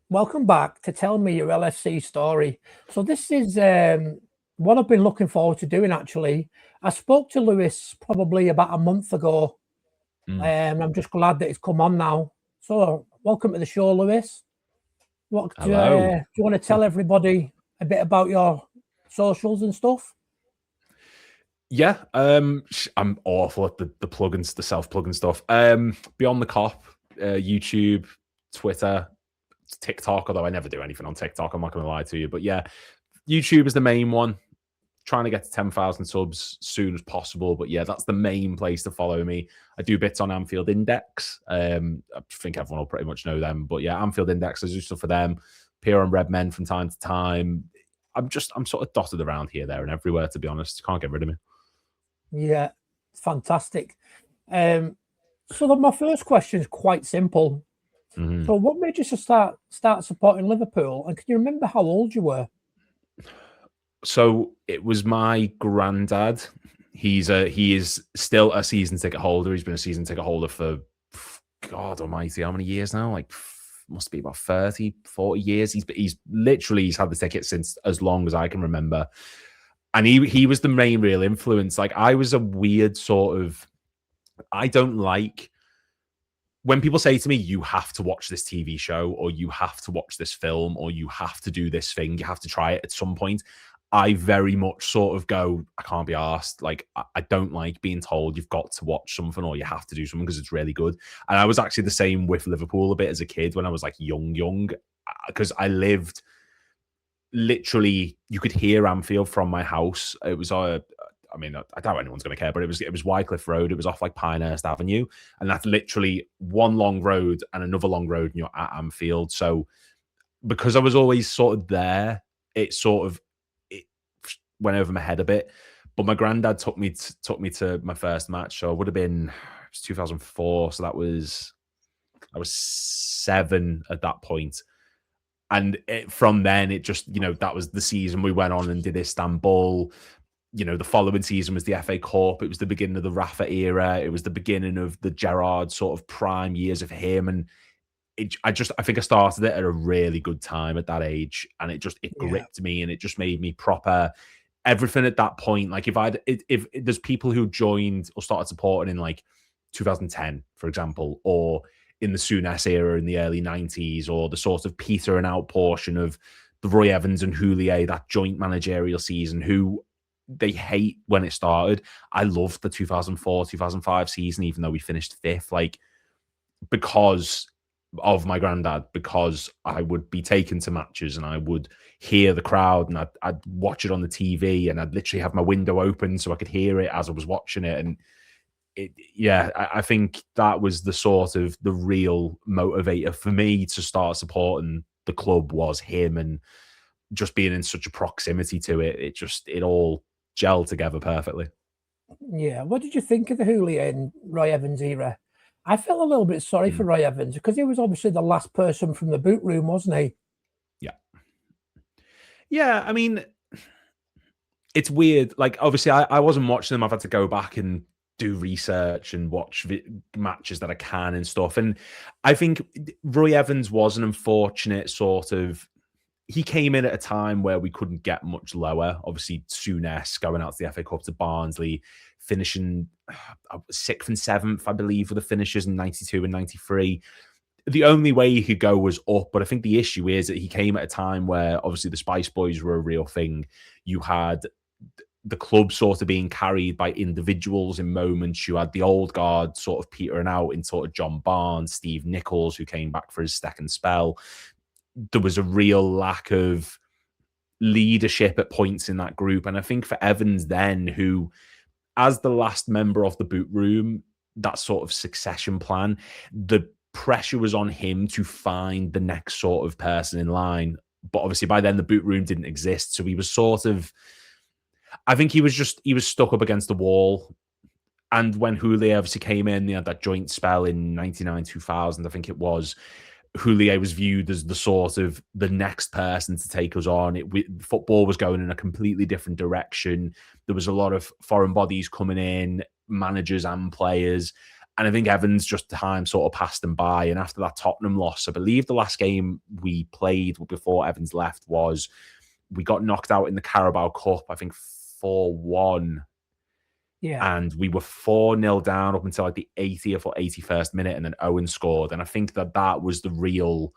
welcome back to tell me your LFC story. So this is what I've been looking forward to doing. Actually, I spoke to Lewis probably about a month ago, and I'm just glad that he's come on now. So welcome to the show, Lewis. What Hello. do you want to tell everybody a bit about your socials and stuff? Yeah, I'm awful at the plugins, the self-plug stuff. Beyond the Cop, YouTube, Twitter, TikTok, although I never do anything on TikTok, I'm not going to lie to you. But yeah, YouTube is the main one. Trying to get to 10,000 subs soon as possible. But yeah, that's the main place to follow me. I do bits on Anfield Index. I think everyone will pretty much know them. But yeah, Anfield Index, I do stuff for them. Appear on Red Men from time to time. I'm sort of dotted around here, there, and everywhere, to be honest. Can't get rid of me. Yeah, fantastic. So my first question is quite simple. So what made you start supporting Liverpool? And can you remember how old you were? So it was my granddad. He is still a season ticket holder. He's been a season ticket holder for, God almighty, how many years now? Like, must be about 30, 40 years. He's had the ticket since as long as I can remember. And he was the main real influence. Like, I was a weird sort of, I don't like when people say to me, you have to watch this TV show, or you have to watch this film, or you have to do this thing, you have to try it at some point. I very much sort of go, I can't be arsed. Like, I don't like being told you've got to watch something or you have to do something because it's really good. And I was actually the same with Liverpool a bit as a kid when I was like young, because I lived literally, you could hear Anfield from my house. It was I mean, I doubt anyone's going to care, but it was Wycliffe Road. It was off like Pinehurst Avenue. And that's literally one long road and another long road, and you're at Anfield. So because I was always sort of there, it went over my head a bit. But my granddad took me to my first match. So I would have been, it was 2004. So I was 7 at that point. And from then, it just, that was the season we went on and did Istanbul. The following season was the FA Cup. It was the beginning of the Rafa era. It was the beginning of the Gerrard sort of prime years of him. And I think I started it at a really good time at that age. And it gripped me, and it just made me proper everything at that point. Like, if there's people who joined or started supporting in like 2010, for example, or in the Souness era in the early 90s, or the sort of petering out portion of the Roy Evans and Houllier, that joint managerial season, who they hate when it started. I loved the 2004, 2005 season, even though we finished 5th, like, because of my granddad, because I would be taken to matches and I would hear the crowd, and I'd watch it on the TV, and I'd literally have my window open so I could hear it as I was watching it. And I think that was the real motivator for me to start supporting the club, was him, and just being in such a proximity to it. It all gelled together perfectly. Yeah. What did you think of the Houllier and Roy Evans era? I felt a little bit sorry for Roy Evans because he was obviously the last person from the boot room, wasn't he? Yeah. Yeah, I mean, it's weird. Like, obviously, I wasn't watching them. I've had to go back and do research and watch matches that I can and stuff. And I think Roy Evans was an unfortunate sort of, he came in at a time where we couldn't get much lower. Obviously, Souness going out to the FA Cup to Barnsley, finishing 6th and 7th, I believe, were the finishes in 92 and 93. The only way he could go was up. But I think the issue is that he came at a time where obviously the Spice Boys were a real thing. You had the club sort of being carried by individuals in moments. You had the old guard sort of petering out in sort of John Barnes, Steve Nichols, who came back for his second spell. There was a real lack of leadership at points in that group. And I think for Evans then, who, as the last member of the boot room, that sort of succession plan, the pressure was on him to find the next sort of person in line. But obviously by then the boot room didn't exist. So he was sort of, I think he was stuck up against the wall. And when Houllier obviously came in, they had that joint spell in 99, 2000, I think it was. Houllier was viewed as the sort of the next person to take us on. Football was going in a completely different direction. There was a lot of foreign bodies coming in, managers and players. And I think Evans just time sort of passed them by. And after that Tottenham loss, I believe the last game we played before Evans left was we got knocked out in the Carabao Cup, I think 4-1. Yeah. And we were 4-0 down up until like the 80th or 81st minute, and then Owen scored. And I think that was the real,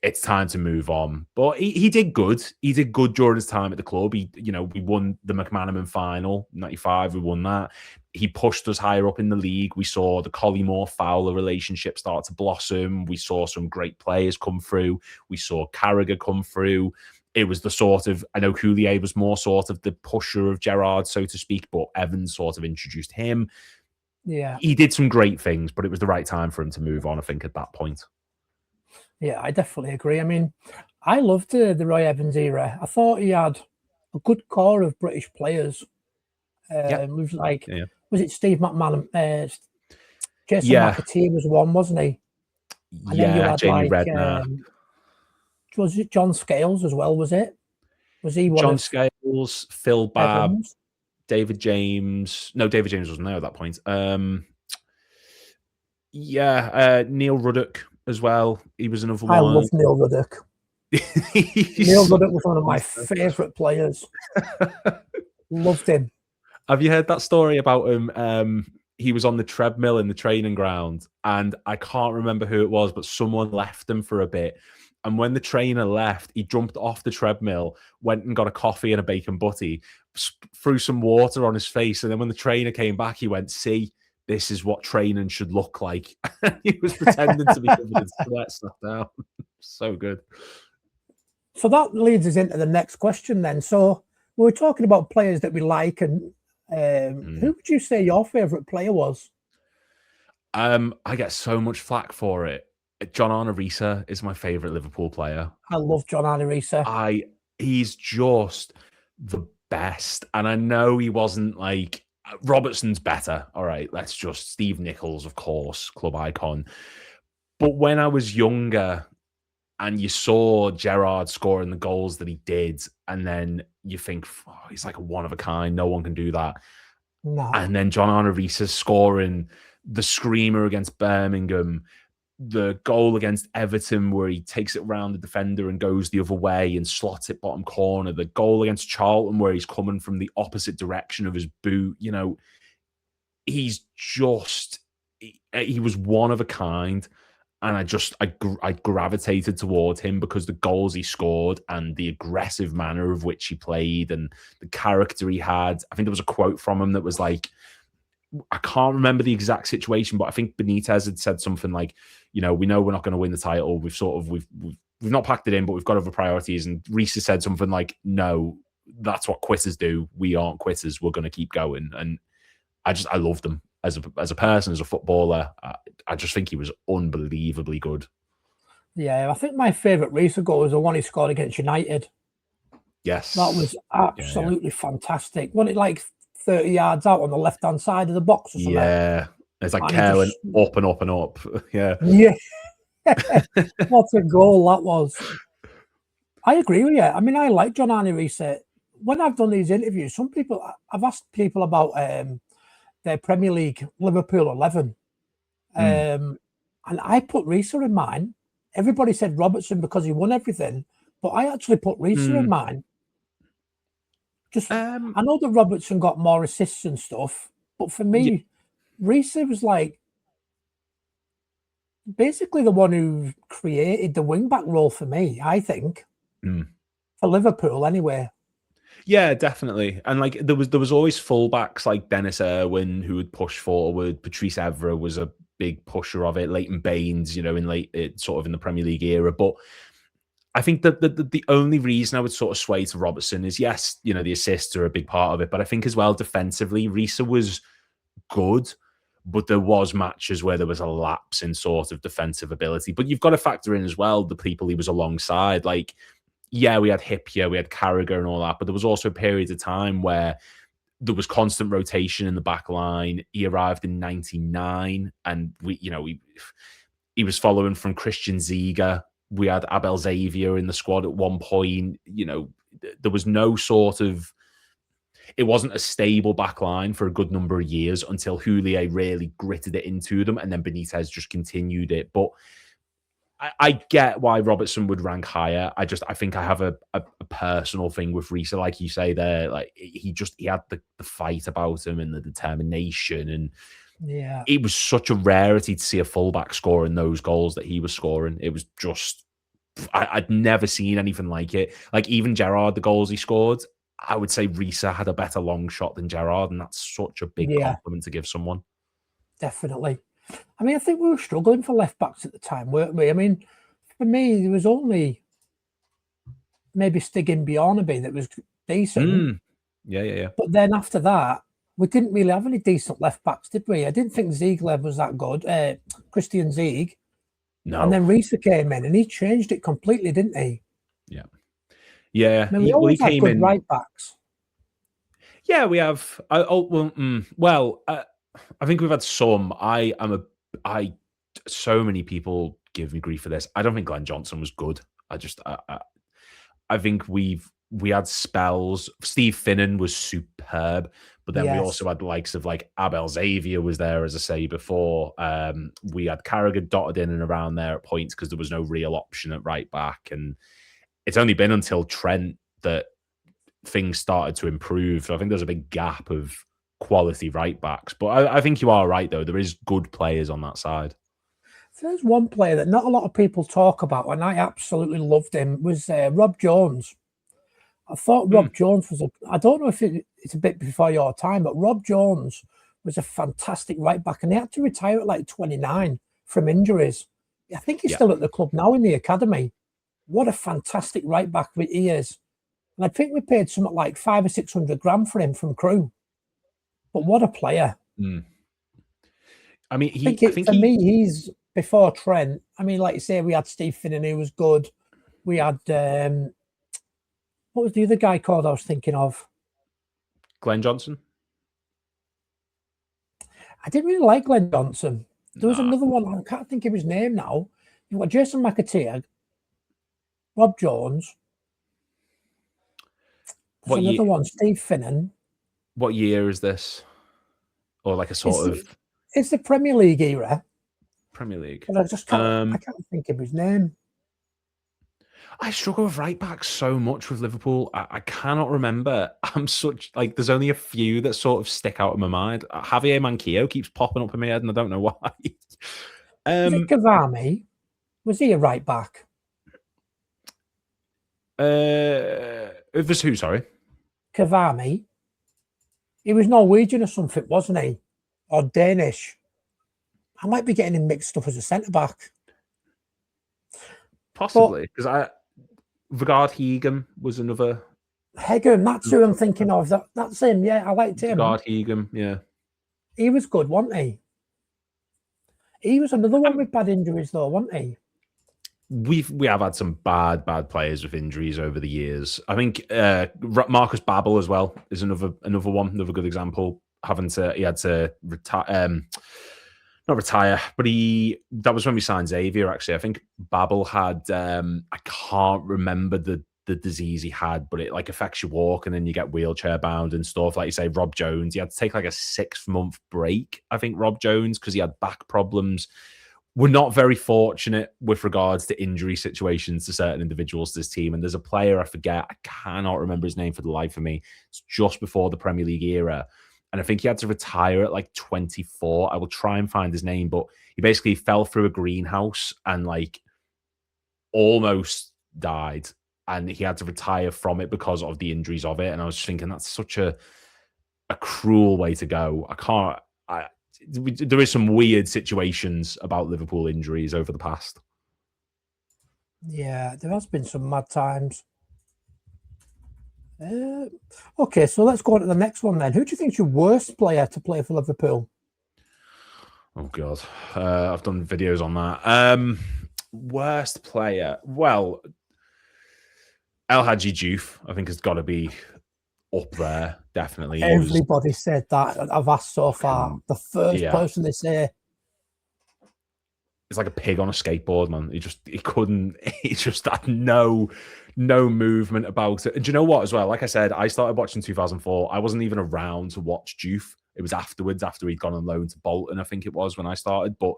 it's time to move on. But he did good. He did good during his time at the club. We won the McManaman final, 95, we won that. He pushed us higher up in the league. We saw the Collymore-Fowler relationship start to blossom. We saw some great players come through. We saw Carragher come through. It was the sort of, I know Houllier was more sort of the pusher of Gerrard, so to speak, but Evans sort of introduced him. Yeah. He did some great things, but it was the right time for him to move on, I think, at that point. Yeah, I definitely agree. I mean, I loved the Roy Evans era. I thought he had a good core of British players. It was like, was it Steve McMahon? Jason McAtee was one, wasn't he? And then you had Jamie Redknapp. Was it John Scales as well, was it? Was he one John of Scales, Phil Babb, Evans? David James. No, David James wasn't there at that point. Neil Ruddock as well. He was another one. I love Neil Ruddock. Neil Ruddock was one of my favourite players. Loved him. Have you heard that story about him? He was on the treadmill in the training ground, and I can't remember who it was, but someone left him for a bit. And when the trainer left, he jumped off the treadmill, went and got a coffee and a bacon butty, threw some water on his face. And then when the trainer came back, he went, "See, this is what training should look like." He was pretending to be covered in sweat, stuff down. So good. So that leads us into the next question then. So we were talking about players that we like, and who would you say your favourite player was? I get so much flack for it. John Arne is my favourite Liverpool player. I love John Arne. He's just the best. And I know he wasn't like, Robertson's better. All right, let's just, Steve Nichols, of course, club icon. But when I was younger and you saw Gerrard scoring the goals that he did, and then you think, oh, he's like a one of a kind, no one can do that. No. And then John Arne scoring the screamer against Birmingham, the goal against Everton where he takes it around the defender and goes the other way and slots it bottom corner, the goal against Charlton where he's coming from the opposite direction of his boot, he's just, he was one of a kind. And I gravitated towards him because the goals he scored and the aggressive manner of which he played and the character he had. I think there was a quote from him that was like, I can't remember the exact situation, but I think Benitez had said something like, we know we're not going to win the title. We've not packed it in, but we've got other priorities. And Reece said something like, no, that's what quitters do. We aren't quitters. We're going to keep going. And I loved him as a person, as a footballer. I just think he was unbelievably good. Yeah, I think my favourite Reece goal was the one he scored against United. Yes. That was absolutely fantastic. Wasn't it like 30 yards out on the left-hand side of the box or something? Yeah. It's like curling up and up and up. Yeah. Yeah. What a goal that was. I agree with you. I mean, I like John Arne Reece. When I've done these interviews, I've asked people about their Premier League Liverpool 11. And I put Reece in mine. Everybody said Robertson because he won everything, but I actually put Reece in mine. I know that Robertson got more assists and stuff, but for me, Reece was like basically the one who created the wing-back role for me, I think. For Liverpool anyway. Yeah, definitely. And like there was always fullbacks like Dennis Irwin who would push forward. Patrice Evra was a big pusher of it. Leighton Baines, in the Premier League era. But I think that the only reason I would sort of sway to Robertson is, yes, the assists are a big part of it. But I think as well, defensively, Reece was good. But there was matches where there was a lapse in sort of defensive ability. But you've got to factor in as well the people he was alongside. Like, yeah, we had Hippier, we had Carragher and all that, but there was also periods of time where there was constant rotation in the back line. He arrived in 99 and he was following from Christian Ziege. We had Abel Xavier in the squad at one point. There was no sort of... it wasn't a stable back line for a good number of years until Houllier really gritted it into them, and then Benitez just continued it. But I get why Robertson would rank higher. I think I have a personal thing with Risa, like you say there. Like he had the fight about him and the determination, and it was such a rarity to see a fullback scoring those goals that he was scoring. It was just I'd never seen anything like it. Like even Gerrard, the goals he scored, I would say Risa had a better long shot than Gerrard, and that's such a big compliment to give someone. Definitely. I mean, I think we were struggling for left backs at the time, weren't we? I mean, for me, there was only maybe Stig Bjornaby that was decent. Yeah. But then after that, we didn't really have any decent left backs, did we? I didn't think Ziegler was that good, Christian Zieg. No. And then Risa came in and he changed it completely, didn't he? Yeah. I mean, we always had good right backs. Yeah, we have. I think we've had some. So many people give me grief for this. I don't think Glenn Johnson was good. I think we had spells. Steve Finnan was superb, but then we also had the likes of like Abel Xavier was there, as I say before. We had Carragher dotted in and around there at points because there was no real option at right back, and it's only been until Trent that things started to improve. So I think there's a big gap of quality right backs, but I think you are right though. There is good players on that side. There's one player that not a lot of people talk about, and I absolutely loved him, was Rob Jones. I thought Rob Jones was I don't know if it's a bit before your time, but Rob Jones was a fantastic right back, and he had to retire at like 29 from injuries. I think he's still at the club now in the academy. What a fantastic right back he is. And I think we paid something like 500 or 600 grand for him from Crewe. But what a player. I mean, for me, he's before Trent. I mean, like you say, we had Steve Finnan, who was good. We had, what was the other guy called I was thinking of? Glenn Johnson. I didn't really like Glenn Johnson. There was another one, I can't think of his name now. You've got Jason McAteer, Rob Jones. Another one, Steve Finnan. What year is this? Or like a sort of... It's the Premier League era. Premier League. But I just can't, I can't think of his name. I struggle with right backs so much with Liverpool. I cannot remember. I'm such... Like, there's only a few that sort of stick out in my mind. Javier Manquillo keeps popping up in my head, and I don't know why. Was it Cavani? Was he a right back? It was who, sorry? Cavani. He was Norwegian or something, wasn't he? Or Danish. I might be getting him mixed up as a centre-back. Possibly, because Vegard Hegem was another... Hegem, that's who I'm thinking of. That's him, yeah, I liked him. Vegard Hegem, yeah. He was good, wasn't he? He was another one with bad injuries, though, wasn't he? We have had some bad players with injuries over the years. I think Marcus Babbel as well is another good example. He had to retire, not retire, but that was when we signed Xavier. Actually, I think Babbel had I can't remember the disease he had, but it like affects your walk, and then you get wheelchair bound and stuff. Like you say, Rob Jones, he had to take like a 6-month break. I think Rob Jones, because he had back problems. We're not very fortunate with regards to injury situations to certain individuals to this team. And there's a player, I forget, I cannot remember his name for the life of me. It's just before the Premier League era. And I think he had to retire at like 24. I will try and find his name, but he basically fell through a greenhouse and like almost died. And he had to retire from it because of the injuries of it. And I was thinking, that's such a cruel way to go. There is some weird situations about Liverpool injuries over the past. Yeah, there has been some mad times. Okay, so let's go on to the next one then. Who do you think is your worst player to play for Liverpool? Oh, God. I've done videos on that. Worst player? Well, El Hadji Diouf, I think, has got to be up there, definitely. Everybody said that I've asked so far. The first person they say. it's like a pig on a skateboard, man. He couldn't. He just had no movement about it. And do you know what? As well, like I said, I started watching 2004. I wasn't even around to watch Juve. It was afterwards, after he'd gone on loan to Bolton, I think it was, when I started. But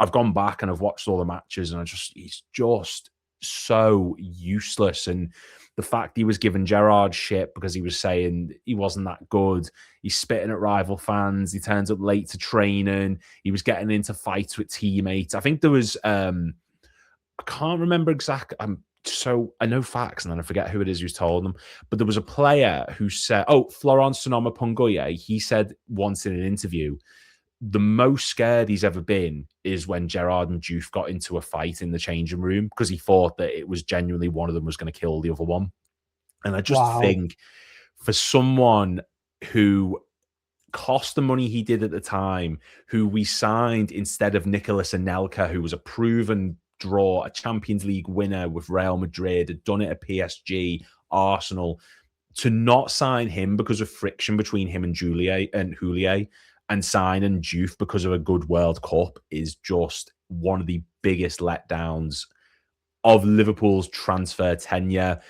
I've gone back and I've watched all the matches, and he's just so useless. And the fact he was giving Gerrard shit because he was saying he wasn't that good. He's spitting at rival fans. He turns up late to training. He was getting into fights with teammates. I think there was, I can't remember exactly. I know facts and then I forget who it is who's told them. But there was a player who said, Florent Sonoma Pongoye, he said once in an interview, the most scared he's ever been is when Gerrard and Juve got into a fight in the changing room, because he thought that it was genuinely one of them was going to kill the other one. And I just think for someone who cost the money he did at the time, who we signed instead of Nicolas Anelka, who was a proven draw, a Champions League winner with Real Madrid, had done it at PSG, Arsenal, to not sign him because of friction between him and Houllier, and signing Juve because of a good World Cup is just one of the biggest letdowns of Liverpool's transfer tenure.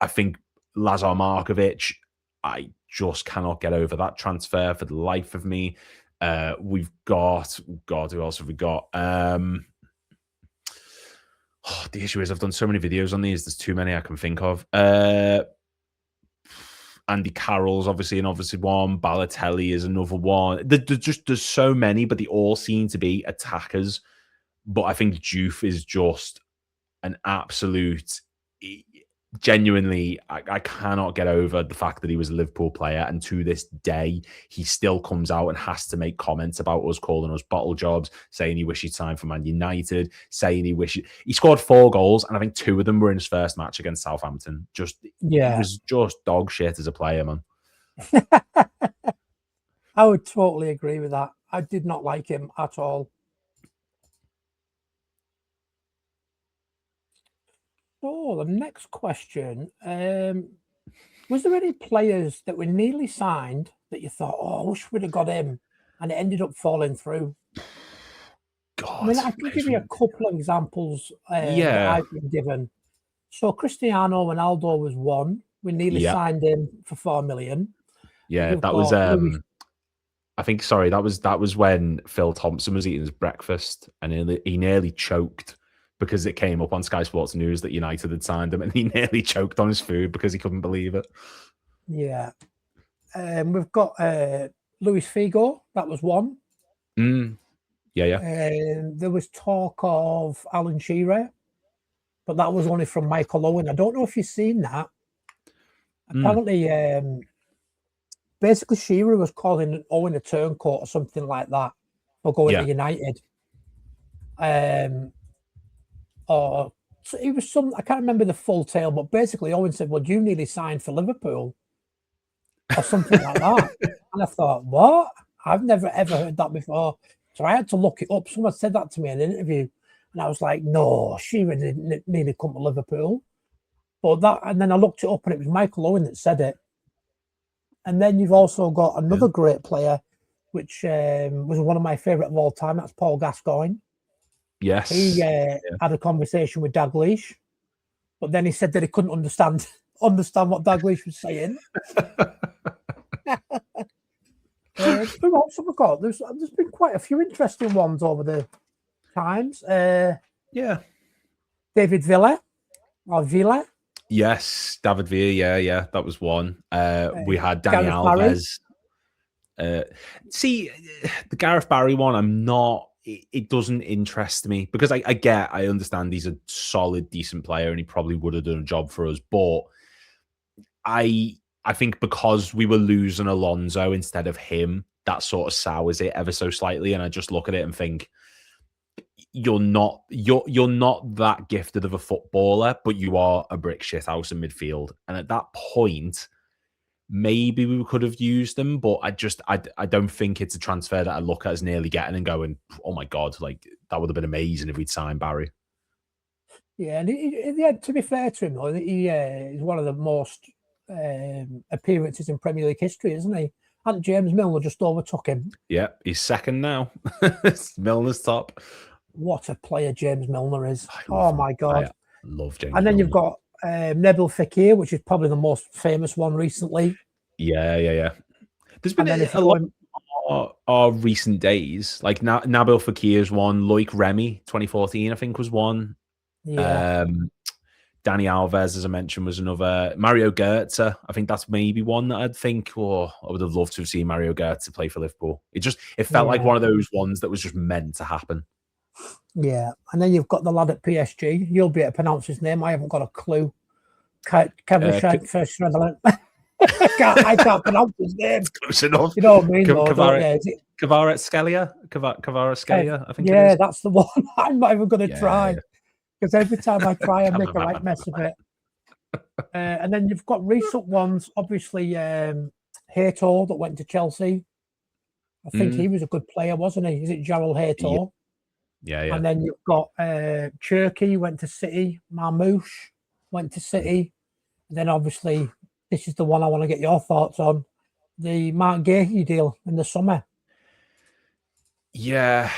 I think Lazar Markovic, I just cannot get over that transfer for the life of me. We've got, God, who else have we got? The issue is I've done so many videos on these. There's too many I can think of. Andy Carroll's obviously one. Balotelli is another one. There's so many, but they all seem to be attackers. But I think Juve is just an absolute... Genuinely, I cannot get over the fact that he was a Liverpool player, and to this day, he still comes out and has to make comments about us, calling us bottle jobs, saying he wished he'd signed for Man United, saying he scored 4 goals, and I think 2 of them were in his first match against Southampton. He was just dog shit as a player, man. I would totally agree with that. I did not like him at all. So the next question, was there any players that were nearly signed that you thought, I wish we'd have got him, and it ended up falling through? God, I mean, I can give you a couple of examples that I've been given. So Cristiano Ronaldo was one. We nearly signed him for 4 million. Yeah, that was I think, sorry, that was when Phil Thompson was eating his breakfast and he nearly choked because it came up on Sky Sports News that United had signed him, and he nearly choked on his food because he couldn't believe it. Yeah. We've got Luis Figo. That was one. Yeah. There was talk of Alan Shearer, but that was only from Michael Owen. I don't know if you've seen that. Apparently, basically Shearer was calling Owen a turncoat or something like that for going to United. Or so it was I can't remember the full tale, but basically Owen said, well, you nearly signed for Liverpool or something like that. And I thought, what? I've never ever heard that before. So I had to look it up. Someone said that to me in an interview, and I was like, no, Shearer didn't nearly come to Liverpool. And then I looked it up, and it was Michael Owen that said it. And then you've also got another great player, which was one of my favourite of all time. That's Paul Gascoigne. Yes. He had a conversation with Dalglish, but then he said that he couldn't understand what Dalglish was saying. Who else have we got? There's been quite a few interesting ones over the times. David Villa. Yes, David Villa. Yeah, that was one. We had Dani Alves. See, the Gareth Barry one, I'm not. It doesn't interest me because I understand he's a solid, decent player and he probably would have done a job for us. But I think because we were losing Alonso instead of him, that sort of sours it ever so slightly. And I just look at it and think, you're not that gifted of a footballer, but you are a brick shit house in midfield. And at that point, maybe we could have used them, but I don't think it's a transfer that I look at as nearly getting and going, oh my God, like that would have been amazing if we'd signed Barry. Yeah, and to be fair to him, though, he is one of the most appearances in Premier League history, isn't he? And James Milner just overtook him. Yeah, he's second now. Milner's top. what a player James Milner is. Oh my God. I love James And then Milner. you've got Nabil Fekir, which is probably the most famous one recently. Yeah. There's been a lot of our recent days, like Nabil Fekir's one, Loic Remy, 2014, I think was one. Yeah. Danny Alves, as I mentioned, was another. Mario Götze, I think that's maybe one that I'd think, I would have loved to have seen Mario Götze play for Liverpool. It felt like one of those ones that was just meant to happen. Yeah. And then you've got the lad at PSG. You'll be able to pronounce his name. I haven't got a clue. I can't pronounce his name. It's close enough. You know what I mean? Kvaratskhelia, I think it is. Yeah, that's the one. I'm not even going to try. Because every time I try, I make a right mess of it. And then you've got recent ones, obviously, Hato that went to Chelsea. I think he was a good player, wasn't he? Is it Gerald Hato? Yeah. And then you've got Cherky went to City. Marmouche went to City. And then obviously, this is the one I want to get your thoughts on. The Mark Gahey deal in the summer. Yeah.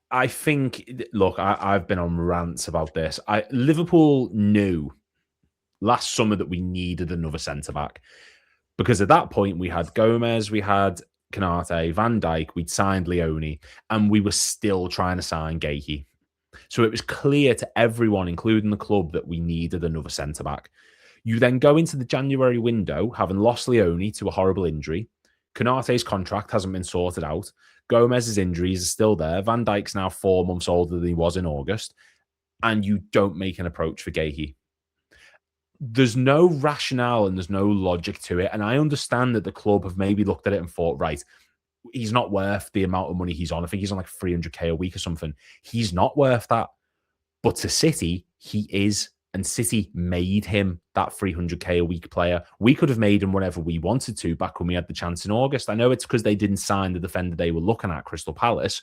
I think, look, I've been on rants about this. Liverpool knew last summer that we needed another centre-back because at that point we had Gomez, we had Konate, Van Dijk, we'd signed Leone, and we were still trying to sign Gahey. So it was clear to everyone, including the club, that we needed another centre-back. You then go into the January window, having lost Leone to a horrible injury. Konate's contract hasn't been sorted out. Gomez's injuries are still there. Van Dijk's now 4 months older than he was in August. And you don't make an approach for Gahey. There's no rationale and there's no logic to it. And I understand that the club have maybe looked at it and thought, right, he's not worth the amount of money he's on. I think he's on like 300k a week or something. He's not worth that. But to City, he is. And City made him that 300k a week player. We could have made him whenever we wanted to back when we had the chance in August. I know it's because they didn't sign the defender they were looking at, Crystal Palace,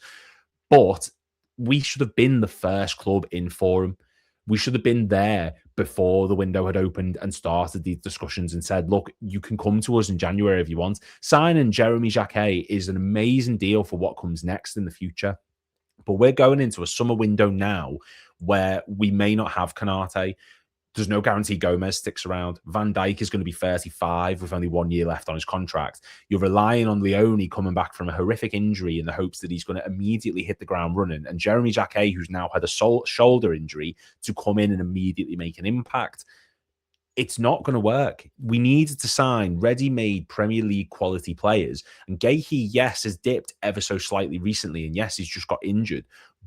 but we should have been the first club in for him. We should have been there before the window had opened and started these discussions and said, look, you can come to us in January if you want. Signing Jeremy Jacquet is an amazing deal for what comes next in the future. But we're going into a summer window now where we may not have Konate. There's no guarantee Gomez sticks around. Van Dijk is going to be 35 with only 1 year left on his contract. You're relying on Leone coming back from a horrific injury in the hopes that he's going to immediately hit the ground running. And Jeremy Jacquet, who's now had a shoulder injury, to come in and immediately make an impact. It's not going to work. We needed to sign ready-made Premier League quality players. And Gahey, yes, has dipped ever so slightly recently. And yes, he's just got injured.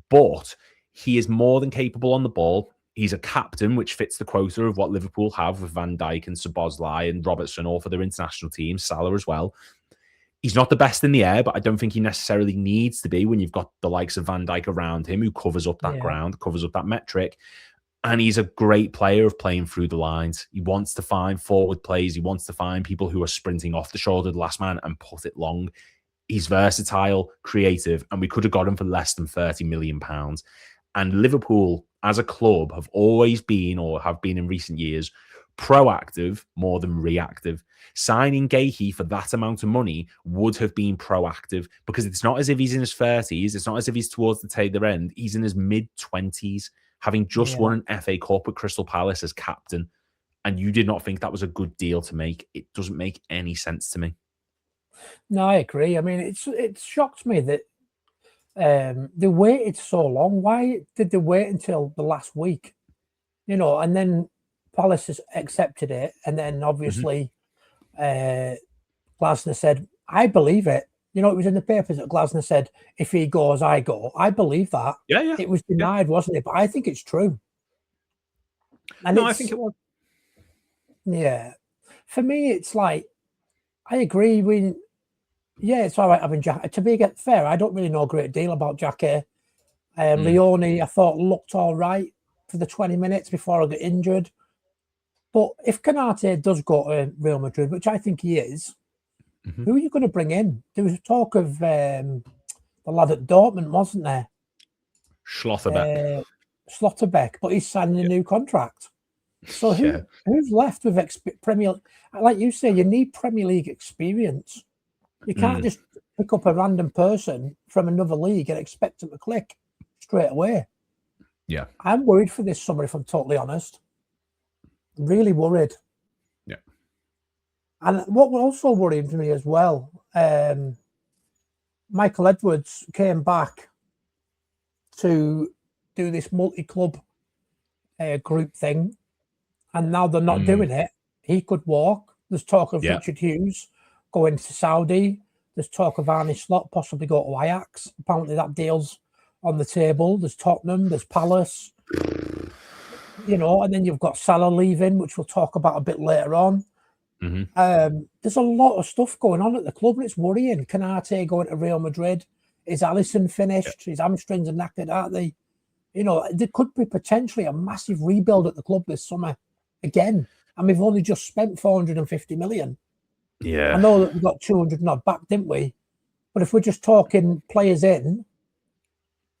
But he is more than capable on the ball. He's a captain, which fits the quota of what Liverpool have with Van Dijk and Szoboszlai and Robertson, all for their international teams, Salah as well. He's not the best in the air, but I don't think he necessarily needs to be when you've got the likes of Van Dijk around him who covers up that ground, covers up that metric. And he's a great player of playing through the lines. He wants to find forward plays. He wants to find people who are sprinting off the shoulder of the last man and put it long. He's versatile, creative, and we could have got him for less than £30 million. And Liverpool, as a club, have always been, or have been in recent years, proactive more than reactive. Signing Gahey for that amount of money would have been proactive because it's not as if he's in his 30s. It's not as if he's towards the tail end. He's in his mid-20s, having just won an FA Cup with Crystal Palace as captain. And you did not think that was a good deal to make. It doesn't make any sense to me. No, I agree. I mean, it shocked me that they waited so long. Why did they wait until the last week? You know, and then Palace has accepted it. And then obviously Glasner said, I believe it. You know, it was in the papers that Glasner said, if he goes, I go. I believe that. Yeah. It was denied, wasn't it? But I think it's true. And I think it was. Yeah. For me, it's like, I agree. It's all right having Jacquet. To be fair, I don't really know a great deal about Jacquet. Leone, I thought, looked all right for the 20 minutes before I got injured. But if Konate does go to Real Madrid, which I think he is, who are you going to bring in? There was talk of the lad at Dortmund, wasn't there? Schlotterbeck, but he's signing a new contract. So who's left with Premier? Like you say, you need Premier League experience. You can't just pick up a random person from another league and expect them to click straight away. Yeah. I'm worried for this summer, if I'm totally honest. Really worried. Yeah. And what was also worrying to me as well, Michael Edwards came back to do this multi-club group thing, and now they're not doing it. He could walk. There's talk of Richard Hughes going to Saudi. There's talk of Arne Slot possibly go to Ajax. Apparently that deal's on the table. There's Tottenham, there's Palace, you know, and then you've got Salah leaving, which we'll talk about a bit later on. There's a lot of stuff going on at the club, and it's worrying. Canate going to Real Madrid. Is Alisson finished? His hamstrings are knackered, aren't they? You know, there could be potentially a massive rebuild at the club this summer again. And we've only just spent 450 million. Yeah. I know that we got 200 and odd back, didn't we? But if we're just talking players in,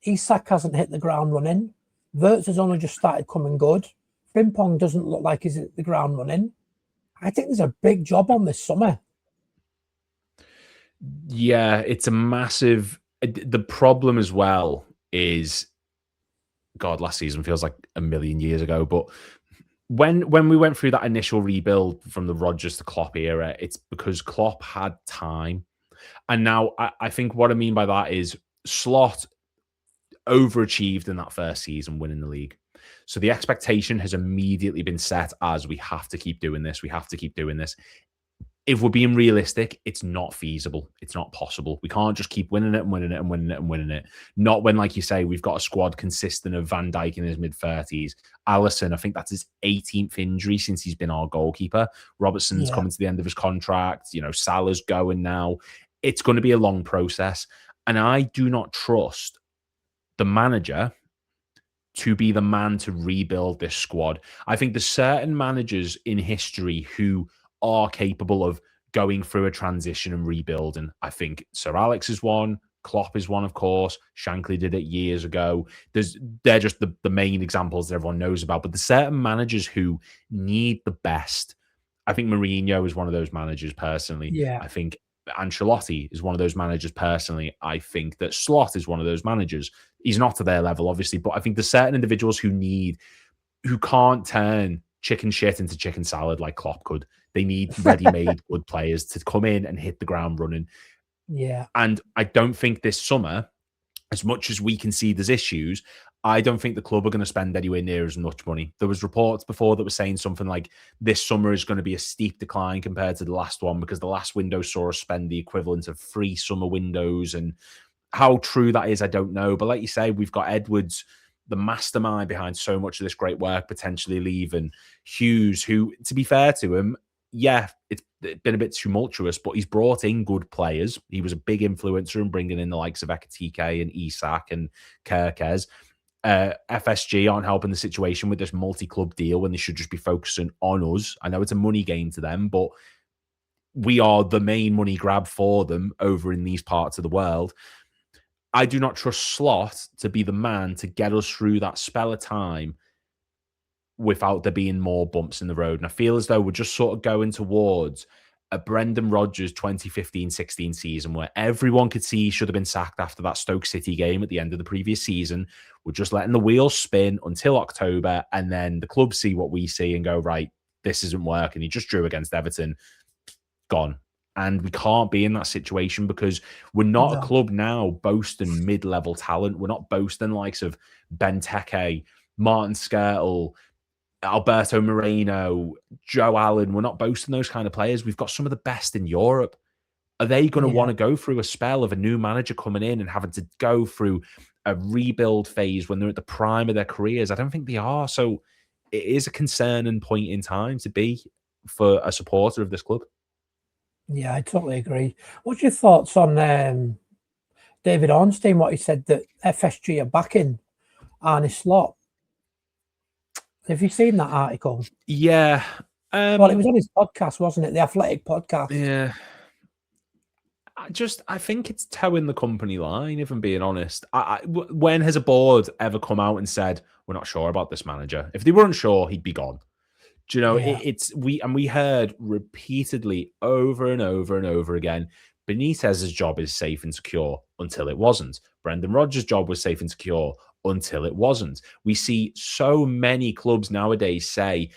Isak hasn't hit the ground running. Wirtz has only just started coming good. Frimpong doesn't look like he's hit the ground running. I think there's a big job on this summer. Yeah, it's a massive... The problem as well is, God, last season feels like a million years ago, but when we went through that initial rebuild from the Rodgers to Klopp era, it's because Klopp had time. And now I think what I mean by that is Slot overachieved in that first season, winning the league. So the expectation has immediately been set as we have to keep doing this. We have to keep doing this. If we're being realistic, it's not feasible. It's not possible. We can't just keep winning it and winning it and winning it and winning it. Not when, like you say, we've got a squad consistent of Van Dijk in his mid-30s. Alisson, I think that's his 18th injury since he's been our goalkeeper. Robertson's coming to the end of his contract. You know, Salah's going now. It's going to be a long process. And I do not trust the manager to be the man to rebuild this squad. I think there's certain managers in history who are capable of going through a transition and rebuilding. I think Sir Alex is one. Klopp is one, of course. Shankly did it years ago. They're just the main examples that everyone knows about. But there's certain managers who need the best. I think Mourinho is one of those managers personally. Yeah. I think Ancelotti is one of those managers personally. I think that Slot is one of those managers. He's not to their level, obviously, but I think there's certain individuals who can't turn chicken shit into chicken salad like Klopp could. They need ready-made good players to come in and hit the ground running. Yeah. And I don't think this summer, as much as we can see there's issues, I don't think the club are going to spend anywhere near as much money. There was reports before that were saying something like this summer is going to be a steep decline compared to the last one because the last window saw us spend the equivalent of 3 summer windows. And how true that is, I don't know. But like you say, we've got Edwards, the mastermind behind so much of this great work, potentially leaving. Hughes, who, to be fair to him, yeah, it's been a bit tumultuous, but he's brought in good players. He was a big influencer in bringing in the likes of Ekatike and Isak and Kerkez. FSG aren't helping the situation with this multi-club deal when they should just be focusing on us. I know it's a money gain to them, but we are the main money grab for them over in these parts of the world. I do not trust Slot to be the man to get us through that spell of time without there being more bumps in the road. And I feel as though we're just sort of going towards a Brendan Rodgers 2015-16 season where everyone could see he should have been sacked after that Stoke City game at the end of the previous season. We're just letting the wheels spin until October, and then the club see what we see and go, right, this isn't working. He just drew against Everton. Gone. And we can't be in that situation because we're not a club now boasting mid-level talent. We're not boasting likes of Benteke, Martin Skrtel, Alberto Moreno, Joe Allen. We're not boasting those kind of players. We've got some of the best in Europe. Are they going to want to go through a spell of a new manager coming in and having to go through a rebuild phase when they're at the prime of their careers? I don't think they are. So it is a concerning point in time to be for a supporter of this club. Yeah, I totally agree. What's your thoughts on David Ornstein, what he said that FSG are backing Arne Slot? Have you seen that article? Yeah. Well, it was on his podcast, wasn't it? The Athletic podcast. Yeah. I think it's towing the company line, if I'm being honest. When has a board ever come out and said, we're not sure about this manager? If they weren't sure, he'd be gone. Do you know, we heard repeatedly over and over and over again, Benitez's job is safe and secure until it wasn't. Brendan Rodgers' job was safe and secure until it wasn't. We see so many clubs nowadays say,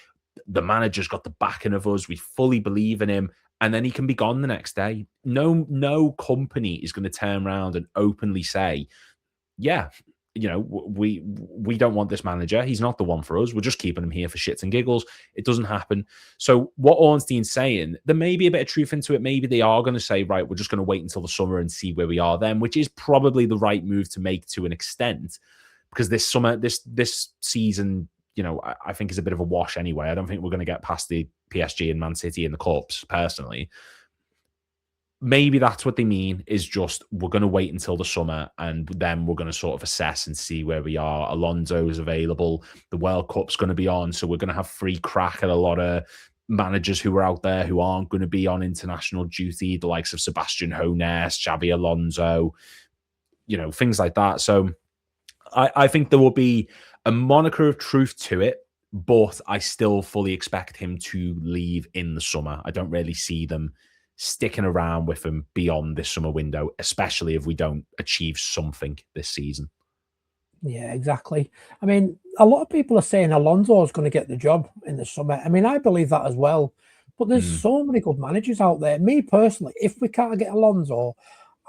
the manager's got the backing of us, we fully believe in him, and then he can be gone the next day. No company is going to turn around and openly say, yeah, we don't want this manager. He's not the one for us. We're just keeping him here for shits and giggles. It doesn't happen. So what Ornstein's saying, there may be a bit of truth into it. Maybe they are going to say, right, we're just going to wait until the summer and see where we are then, which is probably the right move to make to an extent, because this summer, this season, I think is a bit of a wash anyway. I don't think we're going to get past the PSG and Man City in the cups, personally. Maybe that's what they mean, is just we're going to wait until the summer and then we're going to sort of assess and see where we are. Alonso's available. The World Cup's going to be on, so we're going to have free crack at a lot of managers who are out there who aren't going to be on international duty, the likes of Sebastian Hoeneß, Xabi Alonso, things like that. So I think there will be a moniker of truth to it, but I still fully expect him to leave in the summer. I don't really see them sticking around with him beyond this summer window, especially if we don't achieve something this season. Yeah, exactly. I mean, a lot of people are saying Alonso is going to get the job in the summer. I mean, I believe that as well. But there's so many good managers out there. Me personally, if we can't get Alonso,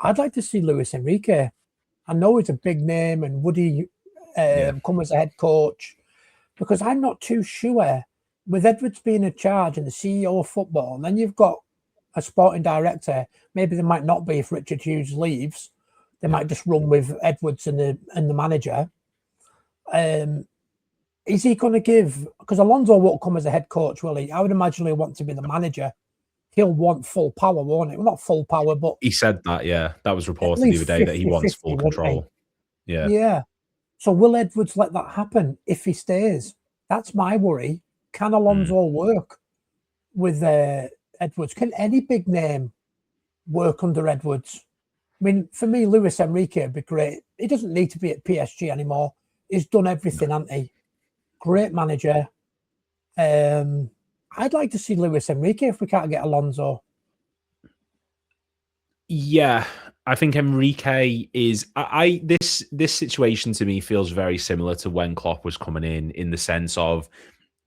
I'd like to see Luis Enrique. I know he's a big name, and would he come as a head coach? Because I'm not too sure. With Edwards being in charge and the CEO of football, and then you've got a sporting director. Maybe they might not be if Richard Hughes leaves. They might just run with Edwards and the manager. Is he going to give? Because Alonso won't come as a head coach, will he? I would imagine he'll want to be the manager. He'll want full power, won't he? Well, not full power, but he said that. Yeah, that was reported the other day that he wants full control. Yeah, yeah. So will Edwards let that happen if he stays? That's my worry. Can Alonso work with Edwards? Can any big name work under Edwards? I mean, for me, Luis Enrique would be great. He doesn't need to be at PSG anymore. He's done everything, hasn't he? Great manager. I'd like to see Luis Enrique if we can't get Alonso. Yeah, I think Enrique is. This situation to me feels very similar to when Klopp was coming in the sense of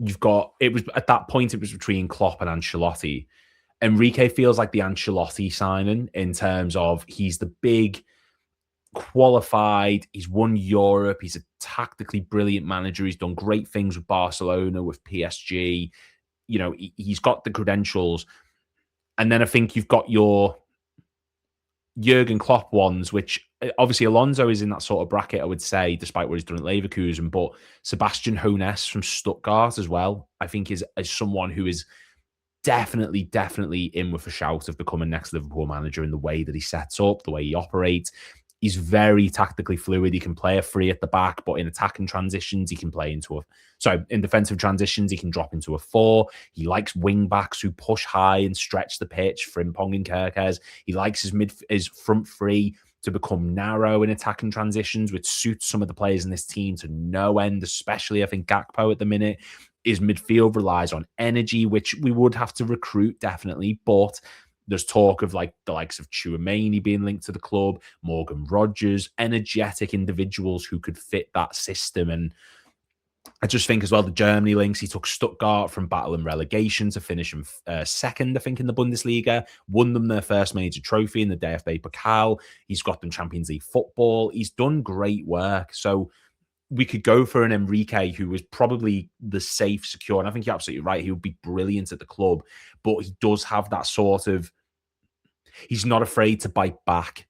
it was at that point it was between Klopp and Ancelotti. Enrique feels like the Ancelotti signing in terms of he's the big qualified, he's won Europe, he's a tactically brilliant manager, he's done great things with Barcelona, with PSG, he's got the credentials. And then I think you've got your Jurgen Klopp ones, which obviously Alonso is in that sort of bracket, I would say, despite what he's done at Leverkusen, but Sebastian Hoeneß from Stuttgart as well, I think is someone who is definitely in with a shout of becoming next Liverpool manager in the way that he sets up, the way he operates. He's very tactically fluid. He can play a free at the back, but in attacking transitions, he can play in defensive transitions, he can drop into a 4. He likes wing backs who push high and stretch the pitch, Frimpong and Kerkez. He likes his front three to become narrow in attacking transitions, which suits some of the players in this team to no end, especially I think Gakpo at the minute. His midfield relies on energy, which we would have to recruit, definitely. But there's talk of the likes of Tchouaméni being linked to the club, Morgan Rogers, energetic individuals who could fit that system. And I just think as well, the Germany links, he took Stuttgart from battle and relegation to finish in second, I think, in the Bundesliga, won them their first major trophy in the DFB Pokal. He's got them Champions League football. He's done great work. So we could go for an Enrique who was probably the safe, secure, and I think you're absolutely right. He would be brilliant at the club, but he does have that sort of, he's not afraid to bite back.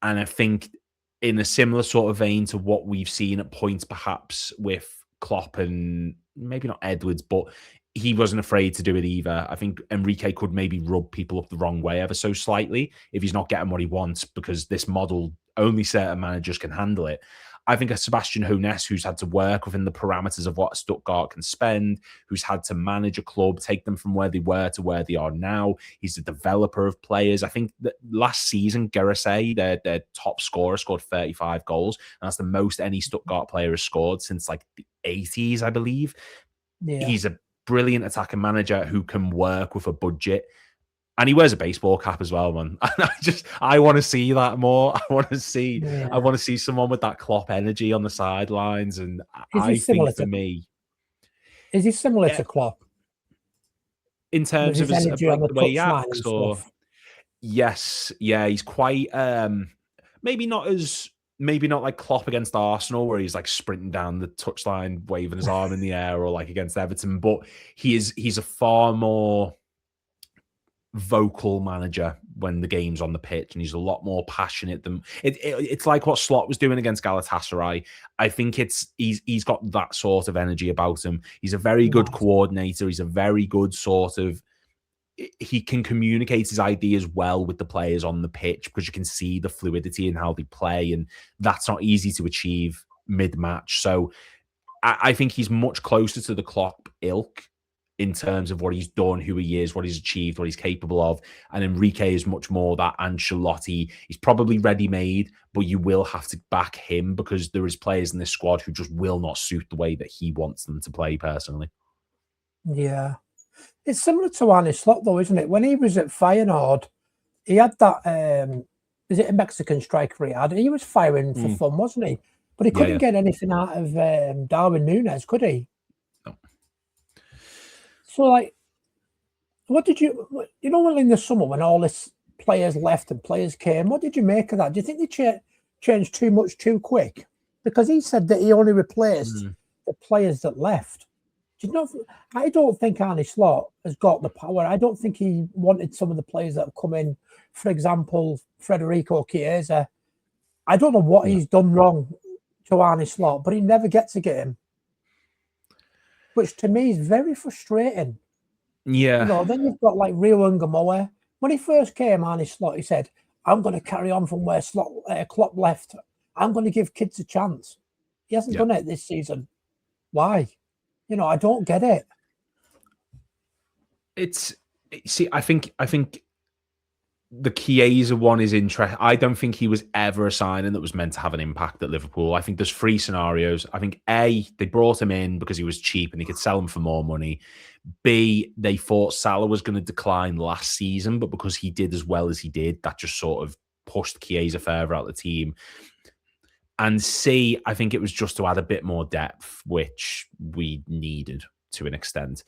And I think in a similar sort of vein to what we've seen at points perhaps with Klopp and maybe not Edwards, but he wasn't afraid to do it either. I think Enrique could maybe rub people up the wrong way ever so slightly if he's not getting what he wants, because this model, only certain managers can handle it. I think a Sebastian Hoeneß, who's had to work within the parameters of what Stuttgart can spend, who's had to manage a club, take them from where they were to where they are now. He's a developer of players. I think that last season, Gerasay, their top scorer, scored 35 goals. And that's the most any Stuttgart player has scored since the 80s, I believe. Yeah. He's a brilliant attacking manager who can work with a budget. And he wears a baseball cap as well, man. And I want to see that more. I want to see someone with that Klopp energy on the sidelines. And I think for me, is he similar to Klopp in terms of his energy on the way he touchline acts? and Or stuff? yes, yeah, he's quite maybe not like Klopp against Arsenal, where he's like sprinting down the touchline, waving his arm in the air, or like against Everton. But he's a far more vocal manager when the game's on the pitch, and he's a lot more passionate than it's like what Slot was doing against Galatasaray. I think he's got that sort of energy about him. He's a very good coordinator. He's a very good sort of, he can communicate his ideas well with the players on the pitch, because you can see the fluidity in how they play, and that's not easy to achieve mid-match. So I think he's much closer to the Klopp ilk in terms of what he's done, who he is, what he's achieved, what he's capable of. And Enrique is much more that Ancelotti. He's probably ready-made, but you will have to back him, because there is players in this squad who just will not suit the way that he wants them to play personally. Yeah. It's similar to Arne Slot, though, isn't it? When he was at Feyenoord, he had that, is it a Mexican striker he had? He was firing for fun, wasn't he? But he couldn't get anything out of Darwin Núñez, could he? No. So, like, what did you know, in the summer when all this players left and players came, what did you make of that? Do you think they changed too much too quick? Because he said that he only replaced the players that left. Do you know? I don't think Arne Slot has got the power. I don't think he wanted some of the players that have come in. For example, Federico Chiesa. I don't know what he's done wrong to Arne Slot, but he never gets to get him, which to me is very frustrating. Yeah. You know, then you've got like Rio Ngamoa. When he first came, Arne Slot, he said, "I'm going to carry on from where Klopp left. I'm going to give kids a chance." He hasn't done it this season. Why? You know, I don't get it. I think the Chiesa one is interesting. I don't think he was ever a signing that was meant to have an impact at Liverpool. I think there's three scenarios. I think A, they brought him in because he was cheap and they could sell him for more money. B, they thought Salah was going to decline last season, but because he did as well as he did, that just sort of pushed Chiesa further out of the team. And C, I think it was just to add a bit more depth, which we needed to an extent.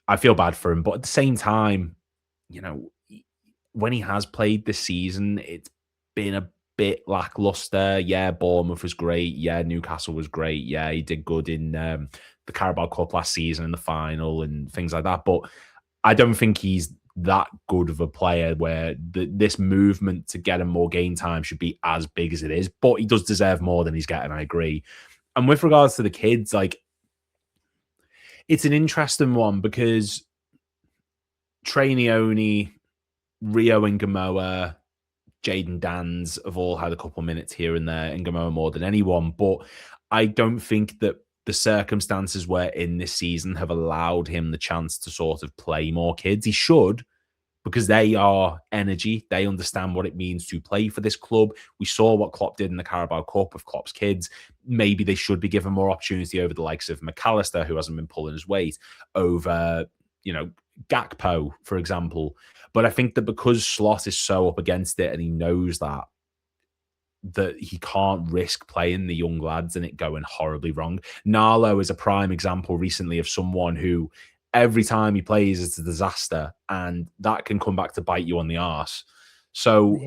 I feel bad for him, but at the same time, you know, when he has played this season, it's been a bit lackluster. Yeah, Bournemouth was great. Yeah, Newcastle was great. Yeah, he did good in the Carabao Cup last season in the final and things like that. But I don't think he's that good of a player where this movement to get him more game time should be as big as it is. But he does deserve more than he's getting, I agree. And with regards to the kids, like, it's an interesting one because Trainioni, Rio and Ngamoa, Jayden Dans have all had a couple of minutes here and there, and Ngamoa more than anyone. But I don't think that the circumstances we're in this season have allowed him the chance to sort of play more kids. He should, because they are energy. They understand what it means to play for this club. We saw what Klopp did in the Carabao Cup with Klopp's kids. Maybe they should be given more opportunity over the likes of McAllister, who hasn't been pulling his weight, over, you know, Gakpo, for example. But I think that because Slot is so up against it and he knows that he can't risk playing the young lads and it going horribly wrong. Narlo is a prime example recently of someone who every time he plays it's a disaster, and that can come back to bite you on the arse. So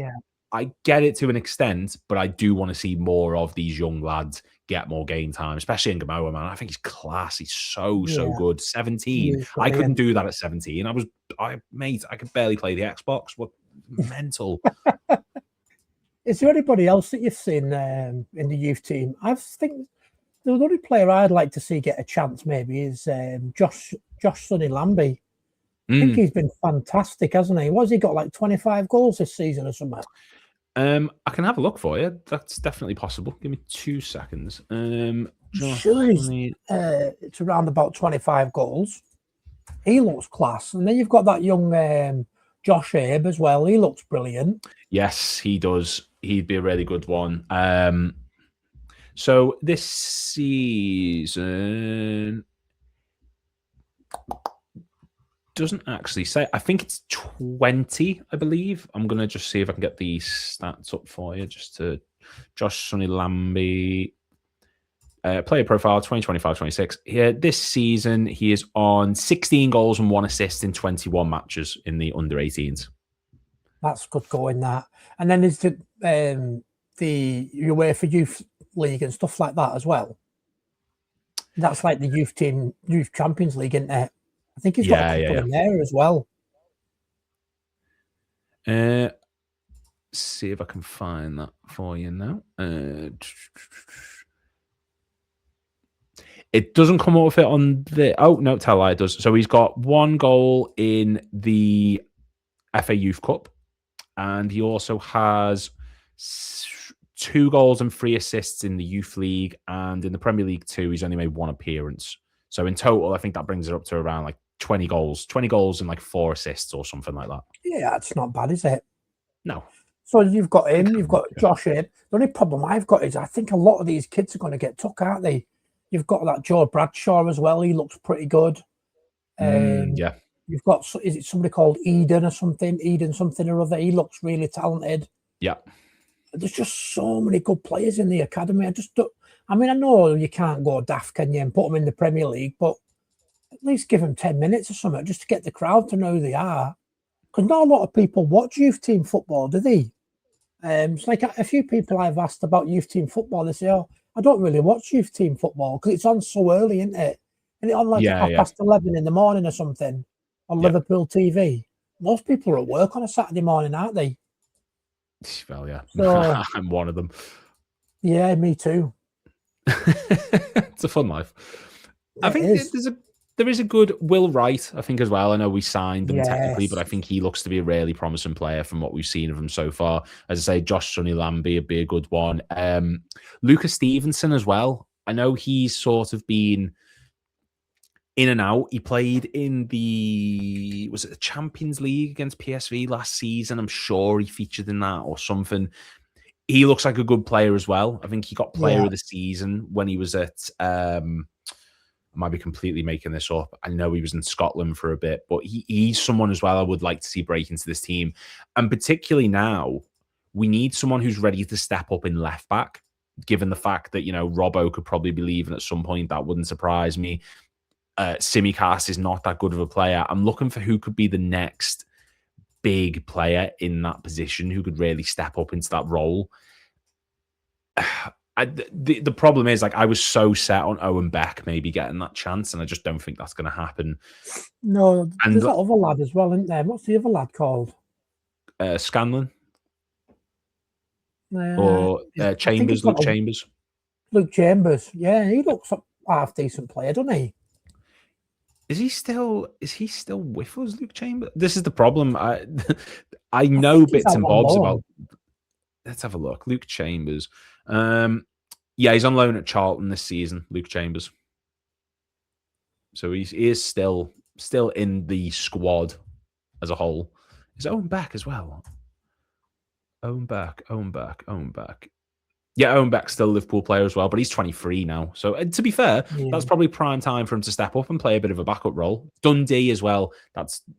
I get it to an extent, but I do want to see more of these young lads get more game time, especially in Ngamoa, man. I think he's class. He's so good. 17. I couldn't do that at 17. I could barely play the Xbox. What mental. Is there anybody else that you've seen in the youth team? I think the only player I'd like to see get a chance maybe is Josh Sonny Lambie. I think he's been fantastic, hasn't he? What's he got, like 25 goals this season or something? I can have a look for you. That's definitely possible. Give me 2 seconds. It's around about 25 goals. He looks class. And then you've got that young Josh Abe as well. He looks brilliant. Yes, he does. He'd be a really good one. So this season, doesn't actually say. I think it's 20, I believe. I'm going to just see if I can get the stats up for you. Just to Josh Sonny Lambie. Player profile 2025-26. Here this season, he is on 16 goals and 1 assist in 21 matches in the under 18s. That's good going, that. And then there's the UEFA Youth League and stuff like that as well. That's like the youth Champions League, isn't it? I think he's got a couple in there as well. See if I can find that for you now. It doesn't come up with it on the... Oh, no, tell lie, it does. So he's got 1 goal in the FA Youth Cup, and he also has 2 goals and 3 assists in the Youth League, and in the Premier League 2, he's only made 1 appearance. So in total, I think that brings it up to around like 20 goals and like 4 assists or something like that. Yeah, that's not bad, is it? No. So you've got him, you've got Josh in. The only problem I've got is I think a lot of these kids are going to get took, aren't they? You've got that Joe Bradshaw as well. He looks pretty good. Yeah. You've got, is it somebody called Eden or something? Eden something or other. He looks really talented. Yeah. There's just so many good players in the academy. I know you can't go daft, can you, and put them in the Premier League, but at least give them 10 minutes or something just to get the crowd to know who they are. Because not a lot of people watch youth team football, do they? It's like a few people I've asked about youth team football. They say, "Oh, I don't really watch youth team football because it's on so early, isn't it? And it's on like 11:30 in the morning or something on Liverpool TV. Most people are at work on a Saturday morning, aren't they?" Well, yeah. So, I'm one of them. Yeah, me too. It's a fun life. I think there is a good Will Wright, I think, as well. I know we signed him technically, but I think he looks to be a really promising player from what we've seen of him so far. As I say, Josh Sonny Lambie would be a good one. Lucas Stevenson as well. I know he's sort of been in and out. He played in the Champions League against PSV last season. I'm sure he featured in that or something. He looks like a good player as well. I think he got player of the season when he was at... I might be completely making this up. I know he was in Scotland for a bit, but he's someone as well I would like to see break into this team. And particularly now, we need someone who's ready to step up in left back, given the fact that, Robbo could probably be leaving at some point. That wouldn't surprise me. Simicast is not that good of a player. I'm looking for who could be the next big player in that position, who could really step up into that role. The problem is, I was so set on Owen Beck maybe getting that chance, and I just don't think that's going to happen. No, there's that other lad as well, isn't there? What's the other lad called? Scanlon? Or Chambers, Luke Chambers? Luke Chambers, yeah, he looks a half-decent player, doesn't he? Is he still with us, Luke Chambers? This is the problem. I know bits and bobs about... Let's have a look. Luke Chambers. Yeah, he's on loan at Charlton this season, Luke Chambers. So he is still in the squad as a whole. Is Owen Beck as well? Owen Beck. Yeah, Owen Beck's still a Liverpool player as well, but he's 23 now. So to be fair, that's probably prime time for him to step up and play a bit of a backup role. Dundee as well.